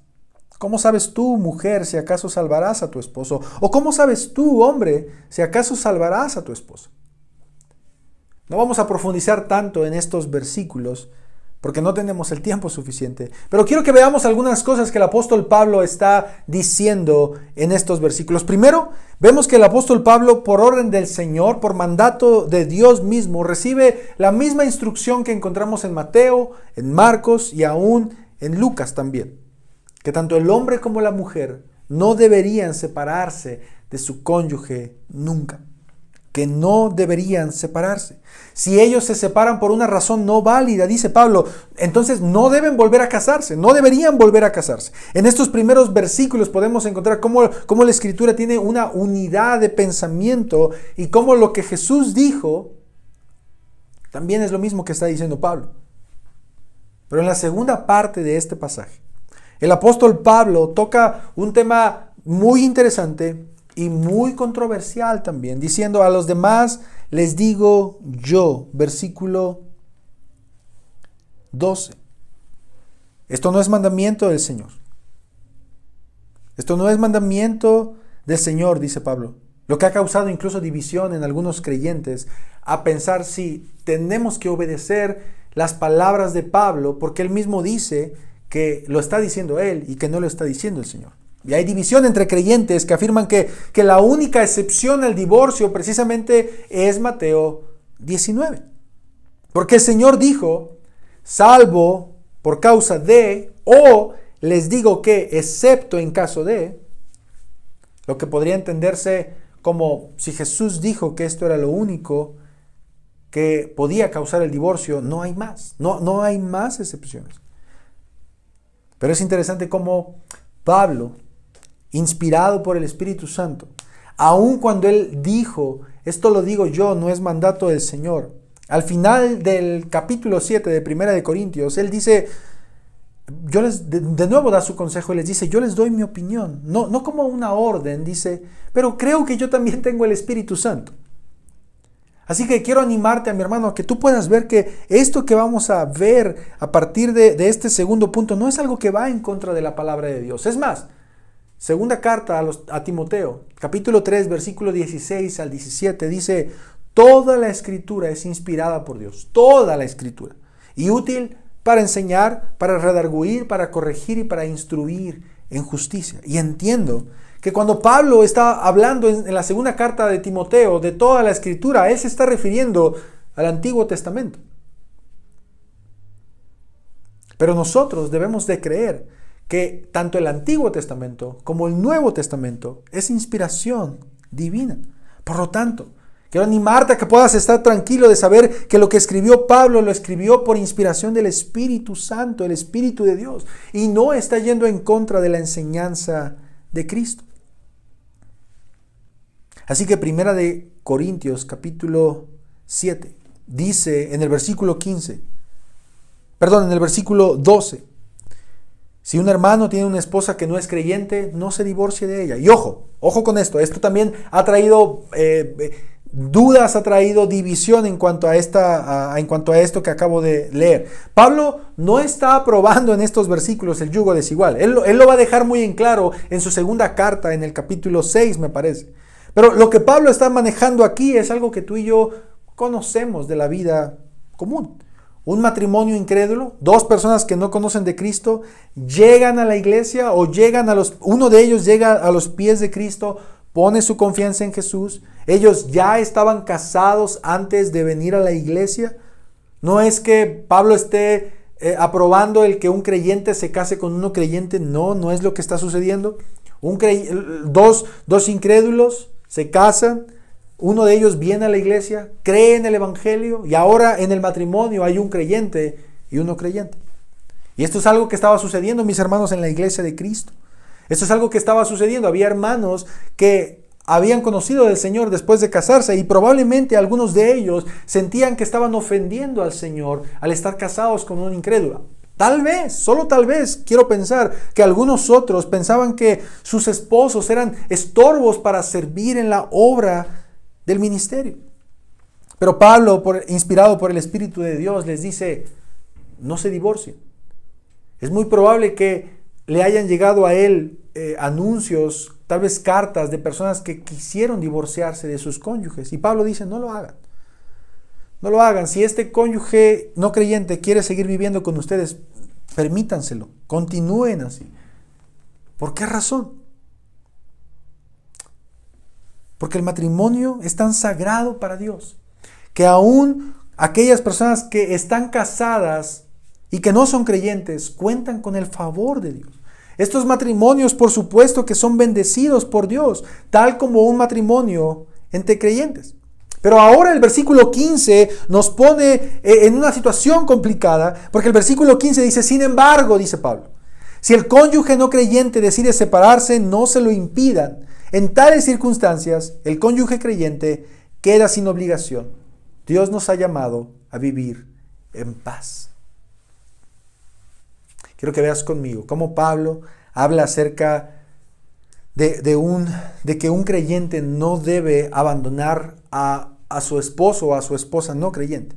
¿Cómo sabes tú, mujer, si acaso salvarás a tu esposo? ¿O cómo sabes tú, hombre, si acaso salvarás a tu esposa? No vamos a profundizar tanto en estos versículos porque no tenemos el tiempo suficiente. Pero quiero que veamos algunas cosas que el apóstol Pablo está diciendo en estos versículos. Primero, vemos que el apóstol Pablo, por orden del Señor, por mandato de Dios mismo, recibe la misma instrucción que encontramos en Mateo, en Marcos y aún en Lucas también. Que tanto el hombre como la mujer no deberían separarse de su cónyuge nunca. Que no deberían separarse. Si ellos se separan por una razón no válida, dice Pablo, entonces no deben volver a casarse, no deberían volver a casarse. En estos primeros versículos podemos encontrar cómo la Escritura tiene una unidad de pensamiento y cómo lo que Jesús dijo también es lo mismo que está diciendo Pablo. Pero en la segunda parte de este pasaje, el apóstol Pablo toca un tema muy interesante y muy controversial también, diciendo: a los demás les digo yo, versículo 12. Esto no es mandamiento del Señor. Esto no es mandamiento del Señor, dice Pablo. Lo que ha causado incluso división en algunos creyentes a pensar si tenemos que obedecer las palabras de Pablo porque él mismo dice que lo está diciendo él y que no lo está diciendo el Señor. Y hay división entre creyentes que afirman que la única excepción al divorcio precisamente es Mateo 19. Porque el Señor dijo, salvo por causa de, o les digo que excepto en caso de, lo que podría entenderse como si Jesús dijo que esto era lo único que podía causar el divorcio, no hay más, no hay más excepciones. Pero es interesante cómo Pablo, inspirado por el Espíritu Santo, aun cuando él dijo, esto lo digo yo, no es mandato del Señor, al final del capítulo 7 de Primera de Corintios, él dice, de nuevo da su consejo y les dice, yo les doy mi opinión, no como una orden, dice, pero creo que yo también tengo el Espíritu Santo. Así que quiero animarte, a mi hermano, a que tú puedas ver que esto que vamos a ver a partir de este segundo punto no es algo que va en contra de la palabra de Dios. Es más, segunda carta a Timoteo, capítulo 3, versículo 16 al 17, dice, toda la Escritura es inspirada por Dios, toda la Escritura, y útil para enseñar, para redarguir, para corregir y para instruir en justicia. Y entiendo que cuando Pablo está hablando en la segunda carta de Timoteo de toda la Escritura, él se está refiriendo al Antiguo Testamento. Pero nosotros debemos de creer que tanto el Antiguo Testamento como el Nuevo Testamento es inspiración divina. Por lo tanto, quiero animarte a que puedas estar tranquilo de saber que lo que escribió Pablo lo escribió por inspiración del Espíritu Santo, el Espíritu de Dios, y no está yendo en contra de la enseñanza de Cristo. Así que Primera de Corintios capítulo 7 dice en el versículo 12, si un hermano tiene una esposa que no es creyente, no se divorcie de ella. Y ojo con esto también ha traído dudas, ha traído división en cuanto a esto que acabo de leer. Pablo no está aprobando en estos versículos el yugo desigual. Él lo va a dejar muy en claro en su segunda carta, en el capítulo 6, me parece. Pero lo que Pablo está manejando aquí es algo que tú y yo conocemos de la vida común. Un matrimonio incrédulo, dos personas que no conocen de Cristo, llegan a la iglesia o uno de ellos llega a los pies de Cristo, pone su confianza en Jesús. Ellos ya estaban casados antes de venir a la iglesia. No es que Pablo esté aprobando el que un creyente se case con un no creyente. No es lo que está sucediendo. Dos incrédulos se casan, uno de ellos viene a la iglesia, cree en el evangelio y ahora en el matrimonio hay un creyente y un no creyente. Y esto es algo que estaba sucediendo, mis hermanos, en la iglesia de Cristo. Esto es algo que estaba sucediendo. Había hermanos que habían conocido del Señor después de casarse y probablemente algunos de ellos sentían que estaban ofendiendo al Señor al estar casados con una incrédula. Tal vez, solo tal vez, quiero pensar que algunos otros pensaban que sus esposos eran estorbos para servir en la obra del ministerio. Pero Pablo, inspirado por el Espíritu de Dios, les dice, no se divorcien. Es muy probable que le hayan llegado a él anuncios, tal vez cartas de personas que quisieron divorciarse de sus cónyuges. Y Pablo dice, no lo hagan. No lo hagan. Si este cónyuge no creyente quiere seguir viviendo con ustedes, permítanselo. Continúen así. ¿Por qué razón? Porque el matrimonio es tan sagrado para Dios que aún aquellas personas que están casadas y que no son creyentes cuentan con el favor de Dios. Estos matrimonios, por supuesto, que son bendecidos por Dios, tal como un matrimonio entre creyentes. Pero ahora el versículo 15 nos pone en una situación complicada, porque el versículo 15 dice, sin embargo, dice Pablo, si el cónyuge no creyente decide separarse, no se lo impidan. En tales circunstancias, el cónyuge creyente queda sin obligación. Dios nos ha llamado a vivir en paz. Quiero que veas conmigo cómo Pablo habla acerca de que un creyente no debe abandonar a su esposo o a su esposa no creyente.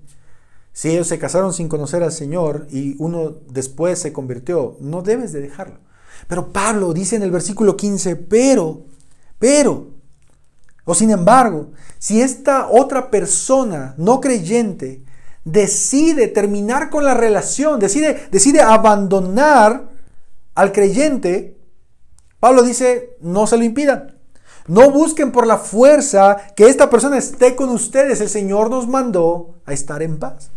Si ellos se casaron sin conocer al Señor y uno después se convirtió, no debes de dejarlo. Pero Pablo dice en el versículo 15, pero, o sin embargo, si esta otra persona no creyente decide terminar con la relación, decide abandonar al creyente, Pablo dice, no se lo impidan. No busquen por la fuerza que esta persona esté con ustedes. El Señor nos mandó a estar en paz.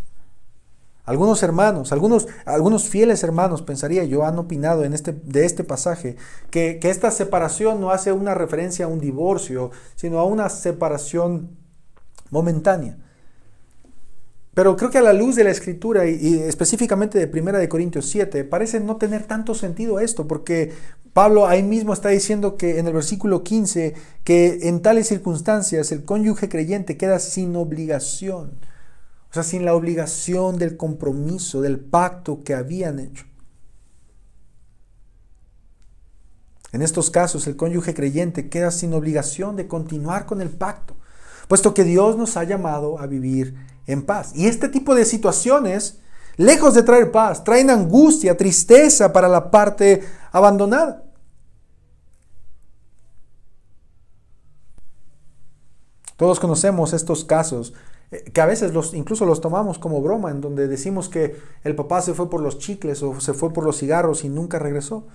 Algunos hermanos, algunos fieles hermanos, pensaría yo, han opinado de este pasaje que esta separación no hace una referencia a un divorcio, sino a una separación momentánea. Pero creo que a la luz de la Escritura y específicamente de 1 Corintios 7, parece no tener tanto sentido esto, porque Pablo ahí mismo está diciendo que en el versículo 15, que en tales circunstancias el cónyuge creyente queda sin obligación. O sea, sin la obligación del compromiso, del pacto que habían hecho. En estos casos, el cónyuge creyente queda sin obligación de continuar con el pacto, puesto que Dios nos ha llamado a vivir en paz. Y este tipo de situaciones, lejos de traer paz, traen angustia, tristeza para la parte abandonada. Todos conocemos estos casos que a veces incluso los tomamos como broma, en donde decimos que el papá se fue por los chicles o se fue por los cigarros y nunca regresó.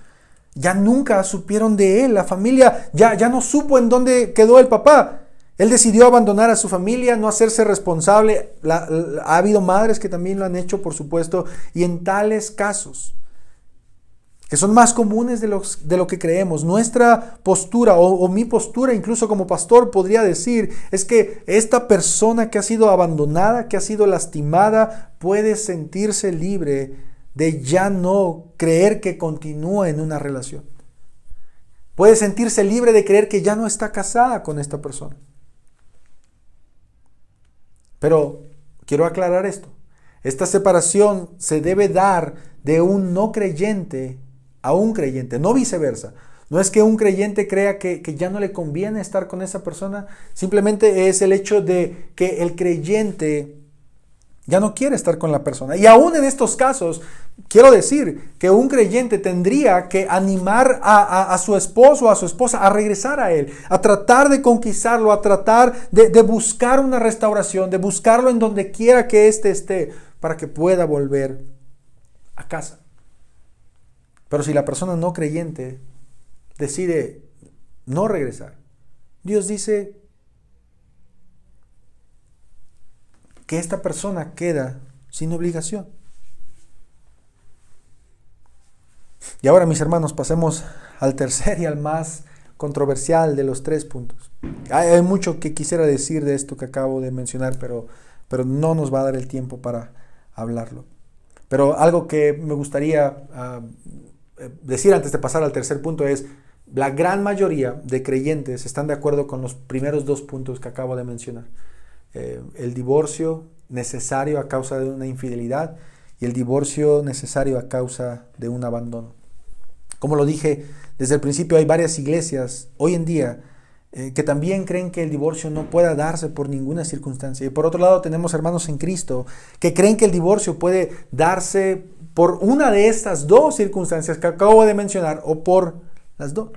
Ya nunca supieron de él, la familia ya no supo en dónde quedó el papá. Él decidió abandonar a su familia, no hacerse responsable. Ha habido madres que también lo han hecho, por supuesto, y en tales casos, que son más comunes de lo que creemos, nuestra postura o mi postura incluso como pastor podría decir es que esta persona que ha sido abandonada, que ha sido lastimada, puede sentirse libre de ya no creer que continúa en una relación. Puede sentirse libre de creer que ya no está casada con esta persona. Pero quiero aclarar esto. Esta separación se debe dar de un no creyente a un creyente, no viceversa. No es que un creyente crea que ya no le conviene estar con esa persona, simplemente es el hecho de que el creyente ya no quiere estar con la persona. Y aún en estos casos, quiero decir que un creyente tendría que animar a su esposo o a su esposa a regresar a él, a tratar de conquistarlo, a tratar de buscar una restauración, de buscarlo en donde quiera que éste esté, para que pueda volver a casa. Pero si la persona no creyente decide no regresar, Dios dice que esta persona queda sin obligación. Y ahora, mis hermanos, pasemos al tercer y al más controversial de los 3 puntos. Hay mucho que quisiera decir de esto que acabo de mencionar, pero no nos va a dar el tiempo para hablarlo. Pero algo que me gustaría decir antes de pasar al tercer punto es, la gran mayoría de creyentes están de acuerdo con los primeros dos puntos que acabo de mencionar. El divorcio necesario a causa de una infidelidad y el divorcio necesario a causa de un abandono. Como lo dije desde el principio, hay varias iglesias hoy en día que también creen que el divorcio no pueda darse por ninguna circunstancia. Y por otro lado tenemos hermanos en Cristo que creen que el divorcio puede darse por una de estas dos circunstancias que acabo de mencionar o por las dos.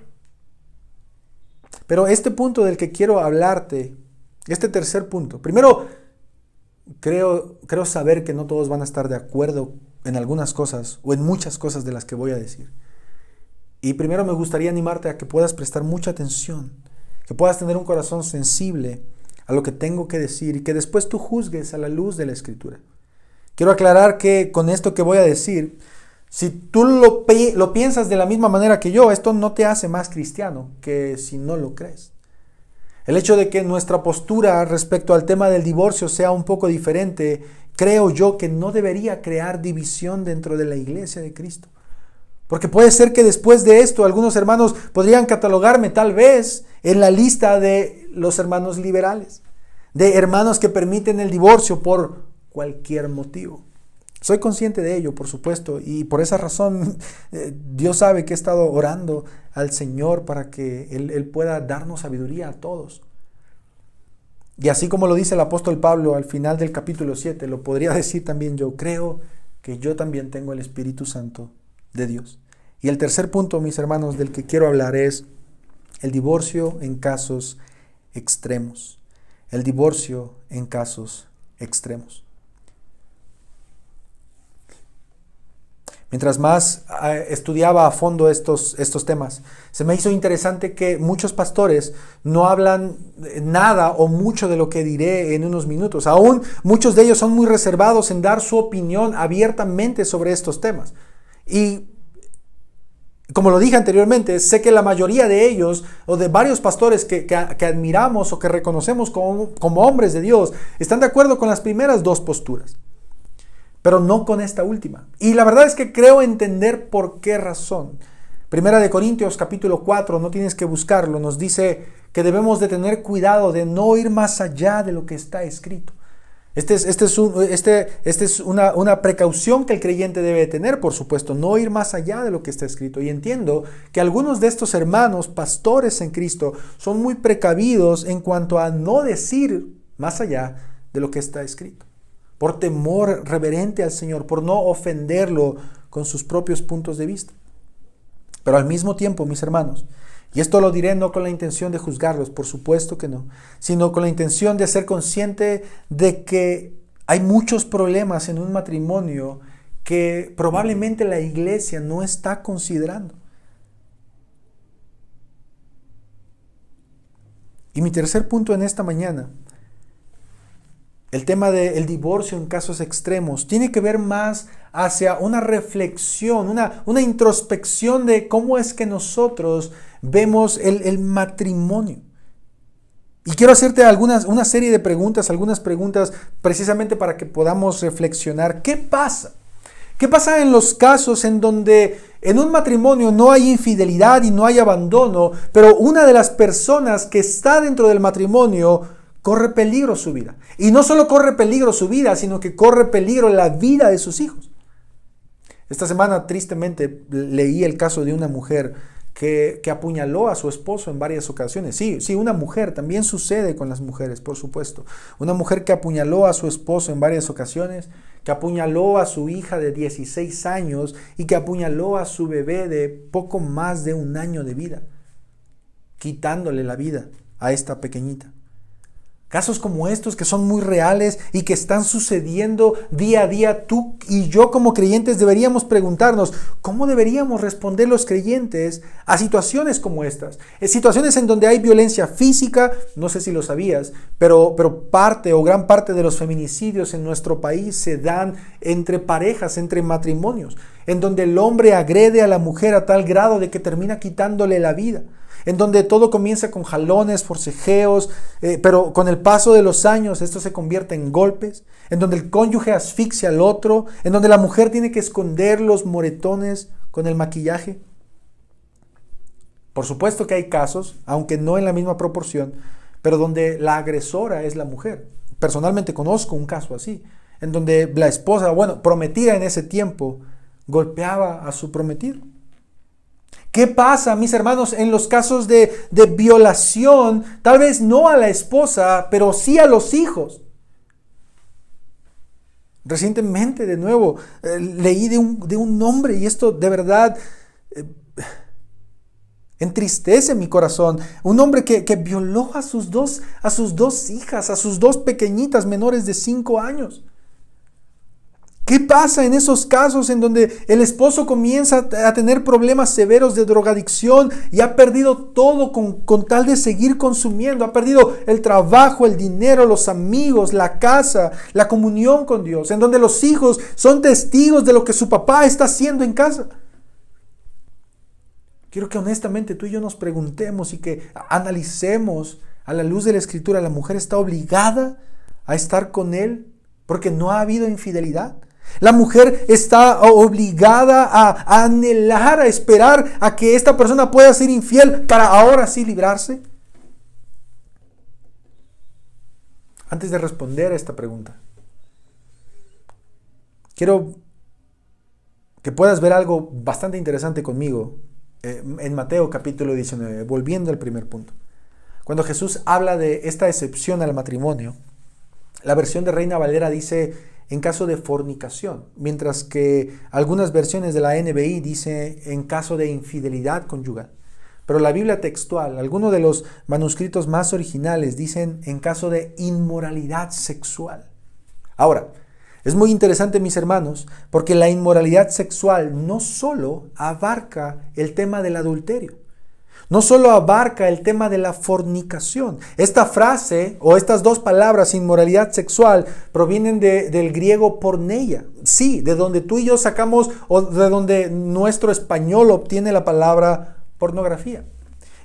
Pero este punto del que quiero hablarte, este tercer punto, primero creo saber que no todos van a estar de acuerdo en algunas cosas o en muchas cosas de las que voy a decir. Y primero me gustaría animarte a que puedas prestar mucha atención, que puedas tener un corazón sensible a lo que tengo que decir y que después tú juzgues a la luz de la Escritura. Quiero aclarar que con esto que voy a decir, si tú lo piensas de la misma manera que yo, esto no te hace más cristiano que si no lo crees. El hecho de que nuestra postura respecto al tema del divorcio sea un poco diferente, creo yo que no debería crear división dentro de la iglesia de Cristo. Porque puede ser que después de esto algunos hermanos podrían catalogarme tal vez en la lista de los hermanos liberales, de hermanos que permiten el divorcio por cualquier motivo. Soy consciente de ello, por supuesto, y por esa razón Dios sabe que he estado orando al Señor para que Él pueda darnos sabiduría a todos. Y así como lo dice el apóstol Pablo al final del capítulo 7, lo podría decir también yo. Creo que yo también tengo el Espíritu Santo de Dios. Y el tercer punto, mis hermanos, del que quiero hablar es el divorcio en casos extremos. El divorcio en casos extremos. Mientras más estudiaba a fondo estos temas, se me hizo interesante que muchos pastores no hablan nada o mucho de lo que diré en unos minutos. Aún muchos de ellos son muy reservados en dar su opinión abiertamente sobre estos temas. Y como lo dije anteriormente, sé que la mayoría de ellos, o de varios pastores que admiramos o que reconocemos como hombres de Dios, están de acuerdo con las primeras dos posturas, pero no con esta última. Y la verdad es que creo entender por qué razón. Primera de Corintios capítulo 4, no tienes que buscarlo, nos dice que debemos de tener cuidado de no ir más allá de lo que está escrito. Esta es una precaución que el creyente debe tener, por supuesto, no ir más allá de lo que está escrito. Y entiendo que algunos de estos hermanos, pastores en Cristo, son muy precavidos en cuanto a no decir más allá de lo que está escrito, por temor reverente al Señor, por no ofenderlo con sus propios puntos de vista. Pero al mismo tiempo, mis hermanos, y esto lo diré no con la intención de juzgarlos, por supuesto que no, sino con la intención de ser consciente de que hay muchos problemas en un matrimonio que probablemente la iglesia no está considerando. Y mi tercer punto en esta mañana, el tema del divorcio en casos extremos, tiene que ver más hacia una reflexión, una introspección de cómo es que nosotros vemos el matrimonio. Y quiero hacerte una serie de preguntas, algunas preguntas precisamente para que podamos reflexionar. ¿Qué pasa? ¿Qué pasa en los casos en donde en un matrimonio no hay infidelidad y no hay abandono, pero una de las personas que está dentro del matrimonio corre peligro su vida? Y no solo corre peligro su vida, sino que corre peligro la vida de sus hijos. Esta semana tristemente leí el caso de una mujer que apuñaló a su esposo en varias ocasiones. Sí, una mujer, también sucede con las mujeres, por supuesto. Una mujer que apuñaló a su esposo en varias ocasiones, que apuñaló a su hija de 16 años y que apuñaló a su bebé de poco más de 1 año de vida, quitándole la vida a esta pequeñita. Casos como estos que son muy reales y que están sucediendo día a día, tú y yo como creyentes deberíamos preguntarnos cómo deberíamos responder los creyentes a situaciones como estas. Situaciones en donde hay violencia física, no sé si lo sabías, pero parte o gran parte de los feminicidios en nuestro país se dan entre parejas, entre matrimonios, en donde el hombre agrede a la mujer a tal grado de que termina quitándole la vida. En donde todo comienza con jalones, forcejeos, pero con el paso de los años esto se convierte en golpes, en donde el cónyuge asfixia al otro, en donde la mujer tiene que esconder los moretones con el maquillaje. Por supuesto que hay casos, aunque no en la misma proporción, pero donde la agresora es la mujer. Personalmente conozco un caso así, en donde la esposa, prometida en ese tiempo, golpeaba a su prometido. ¿Qué pasa, mis hermanos, en los casos de violación? Tal vez no a la esposa, pero sí a los hijos. Recientemente, de nuevo, leí de un hombre, y esto de verdad entristece mi corazón. Un hombre que violó a sus dos hijas, a sus dos pequeñitas menores de 5 años. ¿Qué pasa en esos casos en donde el esposo comienza a tener problemas severos de drogadicción y ha perdido todo con tal de seguir consumiendo? Ha perdido el trabajo, el dinero, los amigos, la casa, la comunión con Dios, en donde los hijos son testigos de lo que su papá está haciendo en casa. Quiero que honestamente tú y yo nos preguntemos y que analicemos a la luz de la Escritura. ¿La mujer está obligada a estar con él porque no ha habido infidelidad? ¿La mujer está obligada a anhelar, a esperar a que esta persona pueda ser infiel para ahora sí librarse? Antes de responder a esta pregunta, quiero que puedas ver algo bastante interesante conmigo en Mateo capítulo 19, volviendo al primer punto. Cuando Jesús habla de esta excepción al matrimonio, la versión de Reina Valera dice en caso de fornicación, mientras que algunas versiones de la NBI dice en caso de infidelidad conyugal. Pero la Biblia textual, algunos de los manuscritos más originales dicen en caso de inmoralidad sexual. Ahora, es muy interesante, mis hermanos, porque la inmoralidad sexual no solo abarca el tema del adulterio, no solo abarca el tema de la fornicación. Esta frase o estas dos palabras, inmoralidad sexual, provienen del griego porneia. Sí, de donde tú y yo sacamos, o de donde nuestro español obtiene la palabra pornografía.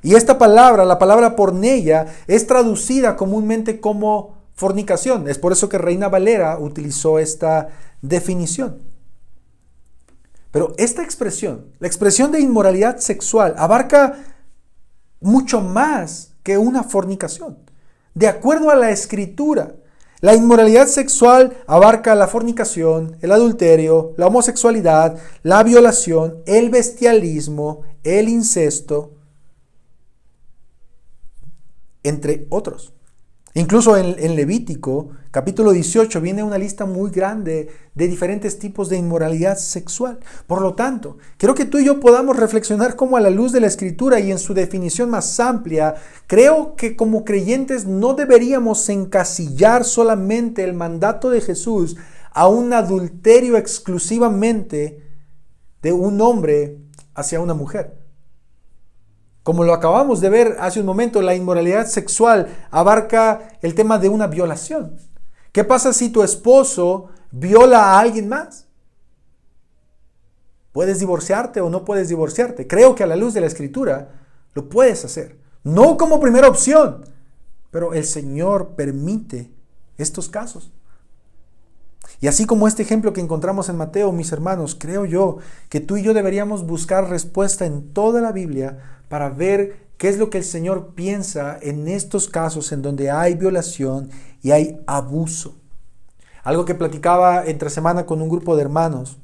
Y esta palabra, la palabra porneia, es traducida comúnmente como fornicación. Es por eso que Reina Valera utilizó esta definición. Pero esta expresión, la expresión de inmoralidad sexual, abarca mucho más que una fornicación. De acuerdo a la Escritura, la inmoralidad sexual abarca la fornicación, el adulterio, la homosexualidad, la violación, el bestialismo, el incesto, entre otros. Incluso en Levítico, capítulo 18, viene una lista muy grande de diferentes tipos de inmoralidad sexual. Por lo tanto, quiero que tú y yo podamos reflexionar cómo a la luz de la Escritura y en su definición más amplia, creo que como creyentes no deberíamos encasillar solamente el mandato de Jesús a un adulterio exclusivamente de un hombre hacia una mujer. Como lo acabamos de ver hace un momento, la inmoralidad sexual abarca el tema de una violación. ¿Qué pasa si tu esposo viola a alguien más? ¿Puedes divorciarte o no puedes divorciarte? Creo que a la luz de la Escritura lo puedes hacer. No como primera opción, pero el Señor permite estos casos. Y así como este ejemplo que encontramos en Mateo, mis hermanos, creo yo que tú y yo deberíamos buscar respuesta en toda la Biblia para ver qué es lo que el Señor piensa en estos casos en donde hay violación y hay abuso. Algo que platicaba entre semana con un grupo de hermanos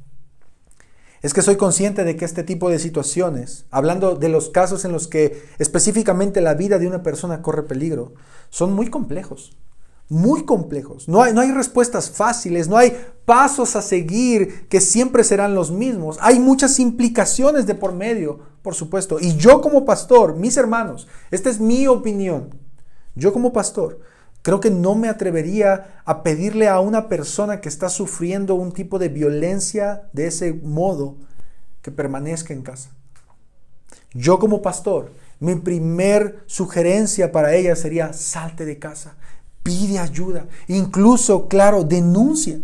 es que soy consciente de que este tipo de situaciones, hablando de los casos en los que específicamente la vida de una persona corre peligro, son muy complejos. Muy complejos. No hay respuestas fáciles, no hay pasos a seguir que siempre serán los mismos. Hay muchas implicaciones de por medio, por supuesto. Y yo como pastor, mis hermanos, esta es mi opinión. Yo como pastor, creo que no me atrevería a pedirle a una persona que está sufriendo un tipo de violencia de ese modo que permanezca en casa. Yo como pastor, mi primer sugerencia para ella sería: salte de casa. Pide ayuda, incluso, claro, denuncia.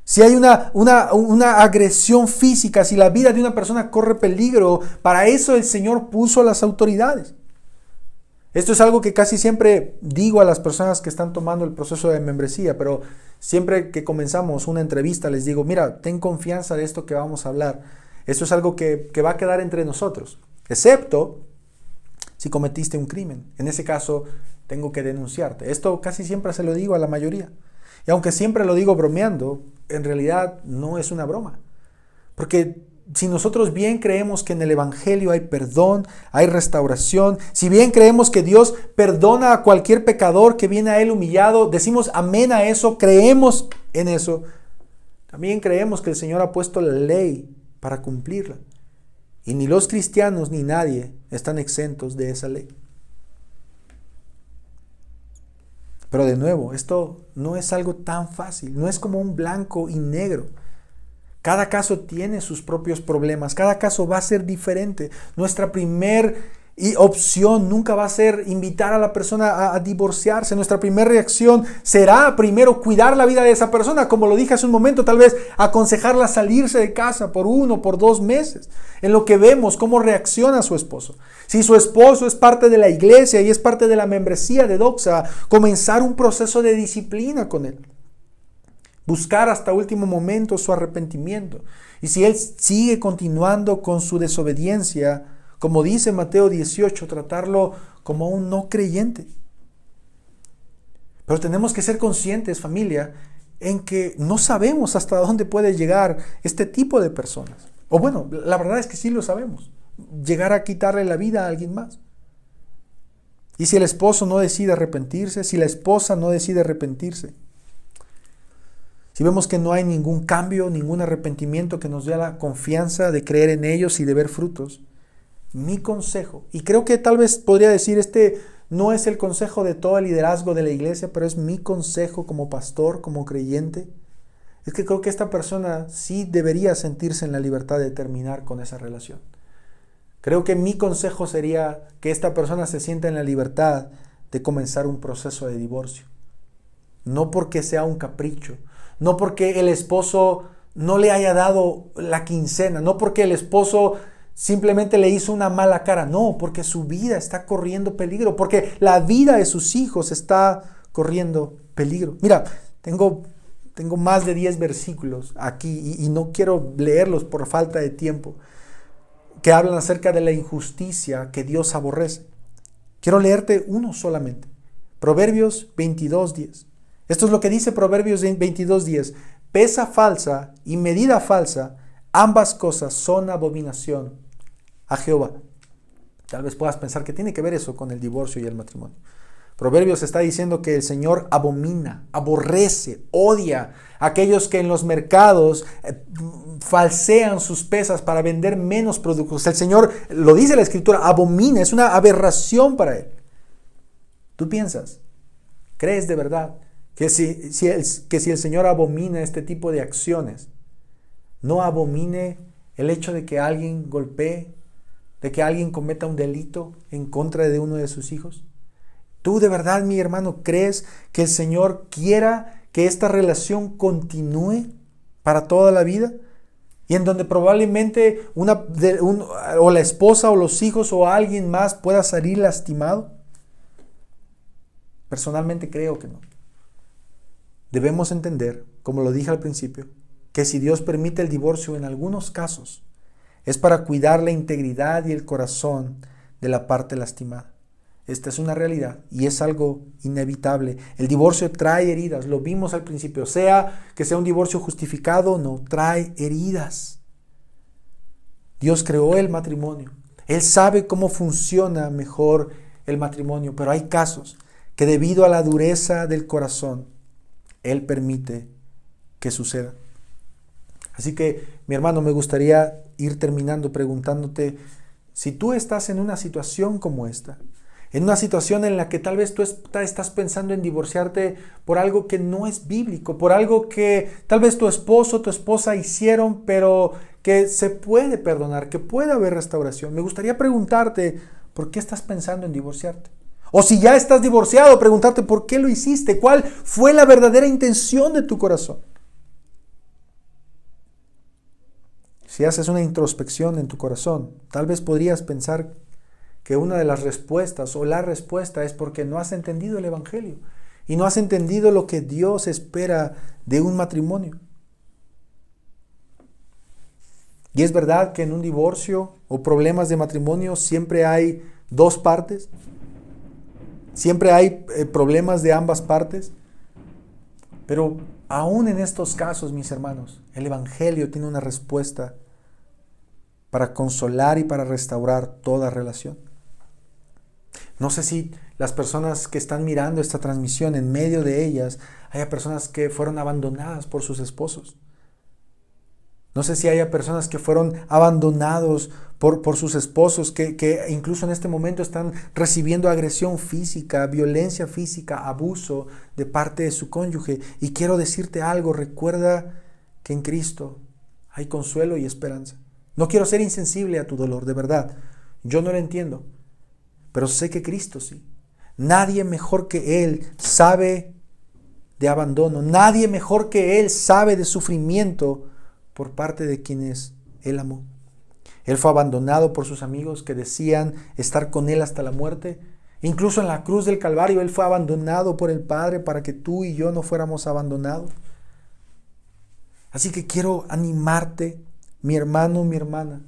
Si hay una agresión física, si la vida de una persona corre peligro, para eso el Señor puso a las autoridades. Esto es algo que casi siempre digo a las personas que están tomando el proceso de membresía, pero siempre que comenzamos una entrevista les digo: mira, ten confianza de esto que vamos a hablar. Esto es algo que va a quedar entre nosotros, excepto si cometiste un crimen. En ese caso, tengo que denunciarte. Esto casi siempre se lo digo a la mayoría. Y aunque siempre lo digo bromeando, en realidad no es una broma. Porque si nosotros bien creemos que en el Evangelio hay perdón, hay restauración, si bien creemos que Dios perdona a cualquier pecador que viene a Él humillado, decimos amén a eso, creemos en eso, también creemos que el Señor ha puesto la ley para cumplirla. Y ni los cristianos ni nadie están exentos de esa ley. Pero de nuevo, esto no es algo tan fácil, no es como un blanco y negro. Cada caso tiene sus propios problemas, cada caso va a ser diferente. Nuestra primer opción nunca va a ser invitar a la persona a divorciarse. Nuestra primera reacción será primero cuidar la vida de esa persona, como lo dije hace un momento, tal vez aconsejarla a salirse de casa por 1 o por 2 meses, en lo que vemos cómo reacciona su esposo. Si su esposo es parte de la iglesia y es parte de la membresía de Doxa, comenzar un proceso de disciplina con él. Buscar hasta último momento su arrepentimiento. Y si él sigue continuando con su desobediencia, como dice Mateo 18, tratarlo como un no creyente. Pero tenemos que ser conscientes, familia, en que no sabemos hasta dónde puede llegar este tipo de personas. O bueno, la verdad es que sí lo sabemos. Llegar a quitarle la vida a alguien más. Y si el esposo no decide arrepentirse, si la esposa no decide arrepentirse, si vemos que no hay ningún cambio, ningún arrepentimiento que nos dé la confianza de creer en ellos y de ver frutos, mi consejo, y creo que tal vez podría decir, este no es el consejo de todo el liderazgo de la iglesia, pero es mi consejo como pastor, como creyente, es que creo que esta persona sí debería sentirse en la libertad de terminar con esa relación. Creo que mi consejo sería que esta persona se sienta en la libertad de comenzar un proceso de divorcio. No porque sea un capricho, no porque el esposo no le haya dado la quincena, no porque el esposo simplemente le hizo una mala cara, no, porque su vida está corriendo peligro, porque la vida de sus hijos está corriendo peligro. Mira, tengo más de 10 versículos aquí y no quiero leerlos por falta de tiempo, que hablan acerca de la injusticia que Dios aborrece. Quiero leerte uno solamente. Proverbios 22:10. Esto es lo que dice Proverbios 22:10. Pesa falsa y medida falsa, ambas cosas son abominación a Jehová. Tal vez puedas pensar que tiene que ver eso con el divorcio y el matrimonio. Proverbios está diciendo que el Señor abomina, aborrece, odia a aquellos que en los mercados falsean sus pesas para vender menos productos. El Señor, lo dice la Escritura, abomina, es una aberración para Él. ¿Tú piensas? ¿Crees de verdad que si el Señor abomina este tipo de acciones, no abomine el hecho de que alguien golpee, de que alguien cometa un delito en contra de uno de sus hijos? ¿Tú de verdad, mi hermano, crees que el Señor quiera que esta relación continúe para toda la vida? Y en donde probablemente o la esposa o los hijos o alguien más pueda salir lastimado. Personalmente creo que no. Debemos entender, como lo dije al principio, que si Dios permite el divorcio en algunos casos, es para cuidar la integridad y el corazón de la parte lastimada. Esta es una realidad y es algo inevitable. El divorcio trae heridas, lo vimos al principio. Sea que sea un divorcio justificado, no, trae heridas. Dios creó el matrimonio. Él sabe cómo funciona mejor el matrimonio, pero hay casos que debido a la dureza del corazón, Él permite que suceda. Así que, mi hermano, me gustaría ir terminando preguntándote, si tú estás en una situación como esta, en una situación en la que tal vez tú estás pensando en divorciarte por algo que no es bíblico, por algo que tal vez tu esposo o tu esposa hicieron, pero que se puede perdonar, que puede haber restauración. Me gustaría preguntarte, ¿por qué estás pensando en divorciarte? O si ya estás divorciado, preguntarte, ¿por qué lo hiciste? ¿Cuál fue la verdadera intención de tu corazón? Si haces una introspección en tu corazón, tal vez podrías pensar que una de las respuestas o la respuesta es porque no has entendido el Evangelio y no has entendido lo que Dios espera de un matrimonio. Y es verdad que en un divorcio o problemas de matrimonio siempre hay dos partes. Siempre hay problemas de ambas partes. Pero aún en estos casos, mis hermanos, el Evangelio tiene una respuesta para consolar y para restaurar toda relación. No sé si las personas que están mirando esta transmisión, en medio de ellas, haya personas que fueron abandonadas por sus esposos. No sé si haya personas que fueron abandonados por sus esposos, que incluso en este momento están recibiendo agresión física, violencia física, abuso de parte de su cónyuge. Y quiero decirte algo, recuerda que en Cristo hay consuelo y esperanza. No quiero ser insensible a tu dolor, de verdad. Yo no lo entiendo, pero sé que Cristo sí. Nadie mejor que Él sabe de abandono. Nadie mejor que Él sabe de sufrimiento por parte de quienes Él amó. Él fue abandonado por sus amigos que decían estar con Él hasta la muerte. Incluso en la cruz del Calvario Él fue abandonado por el Padre para que tú y yo no fuéramos abandonados. Así que quiero animarte, mi hermano, mi hermana,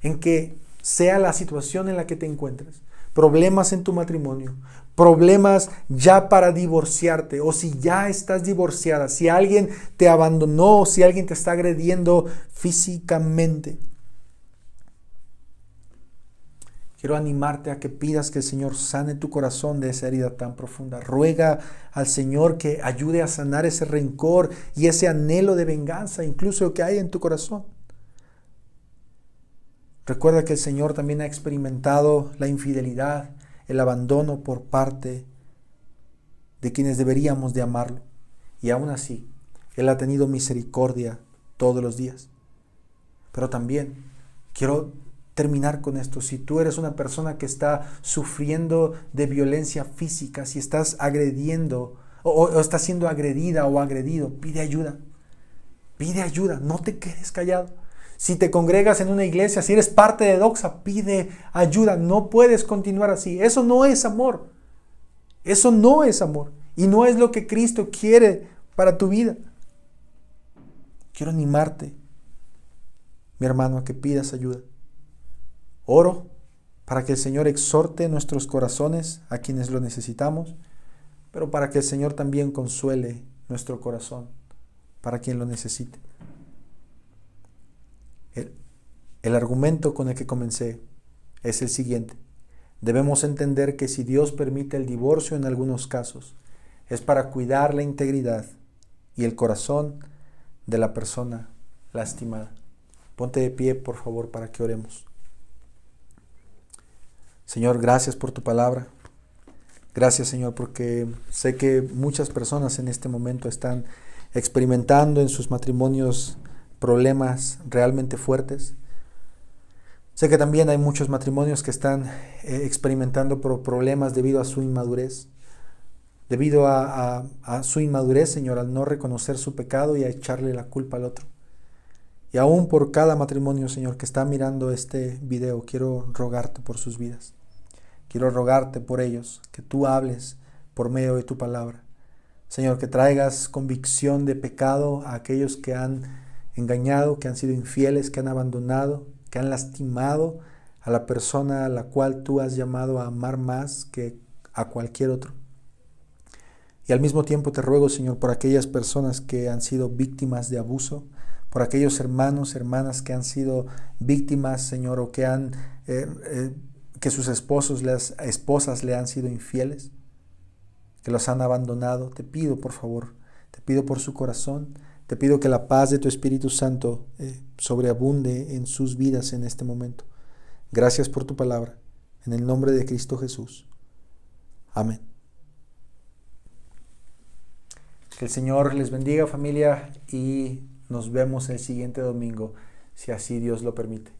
en que sea la situación en la que te encuentres, problemas en tu matrimonio, problemas ya para divorciarte, o si ya estás divorciada, si alguien te abandonó, si alguien te está agrediendo físicamente. Quiero animarte a que pidas que el Señor sane tu corazón de esa herida tan profunda. Ruega al Señor que ayude a sanar ese rencor y ese anhelo de venganza, incluso que hay en tu corazón. Recuerda que el Señor también ha experimentado la infidelidad, el abandono por parte de quienes deberíamos de amarlo. Y aún así, Él ha tenido misericordia todos los días. Pero también quiero terminar con esto. Si tú eres una persona que está sufriendo de violencia física, si estás agrediendo o estás siendo agredida o agredido, pide ayuda. Pide ayuda, no te quedes callado. Si te congregas en una iglesia, si eres parte de Doxa, pide ayuda. No puedes continuar así. Eso no es amor. Eso no es amor. Y no es lo que Cristo quiere para tu vida. Quiero animarte, mi hermano, a que pidas ayuda. Oro para que el Señor exhorte nuestros corazones a quienes lo necesitamos, pero para que el Señor también consuele nuestro corazón para quien lo necesite. El argumento con el que comencé es el siguiente. Debemos entender que si Dios permite el divorcio en algunos casos, es para cuidar la integridad y el corazón de la persona lastimada. Ponte de pie, por favor, para que oremos. Señor, gracias por tu palabra. Gracias, Señor, porque sé que muchas personas en este momento están experimentando en sus matrimonios problemas realmente fuertes. Sé que también hay muchos matrimonios que están experimentando problemas debido a su inmadurez. Debido a su inmadurez, Señor, al no reconocer su pecado y a echarle la culpa al otro. Y aún por cada matrimonio, Señor, que está mirando este video, quiero rogarte por sus vidas. Quiero rogarte por ellos, que tú hables por medio de tu palabra. Señor, que traigas convicción de pecado a aquellos que han engañado, que han sido infieles, que han abandonado, que han lastimado a la persona a la cual tú has llamado a amar más que a cualquier otro. Y al mismo tiempo te ruego, Señor, por aquellas personas que han sido víctimas de abuso, por aquellos hermanos, hermanas que han sido víctimas, Señor, o que que sus esposas le han sido infieles, que los han abandonado. Te pido, por favor, te pido por su corazón, te pido que la paz de tu Espíritu Santo sobreabunde en sus vidas en este momento. Gracias por tu palabra. En el nombre de Cristo Jesús. Amén. Que el Señor les bendiga, familia, y nos vemos el siguiente domingo, si así Dios lo permite.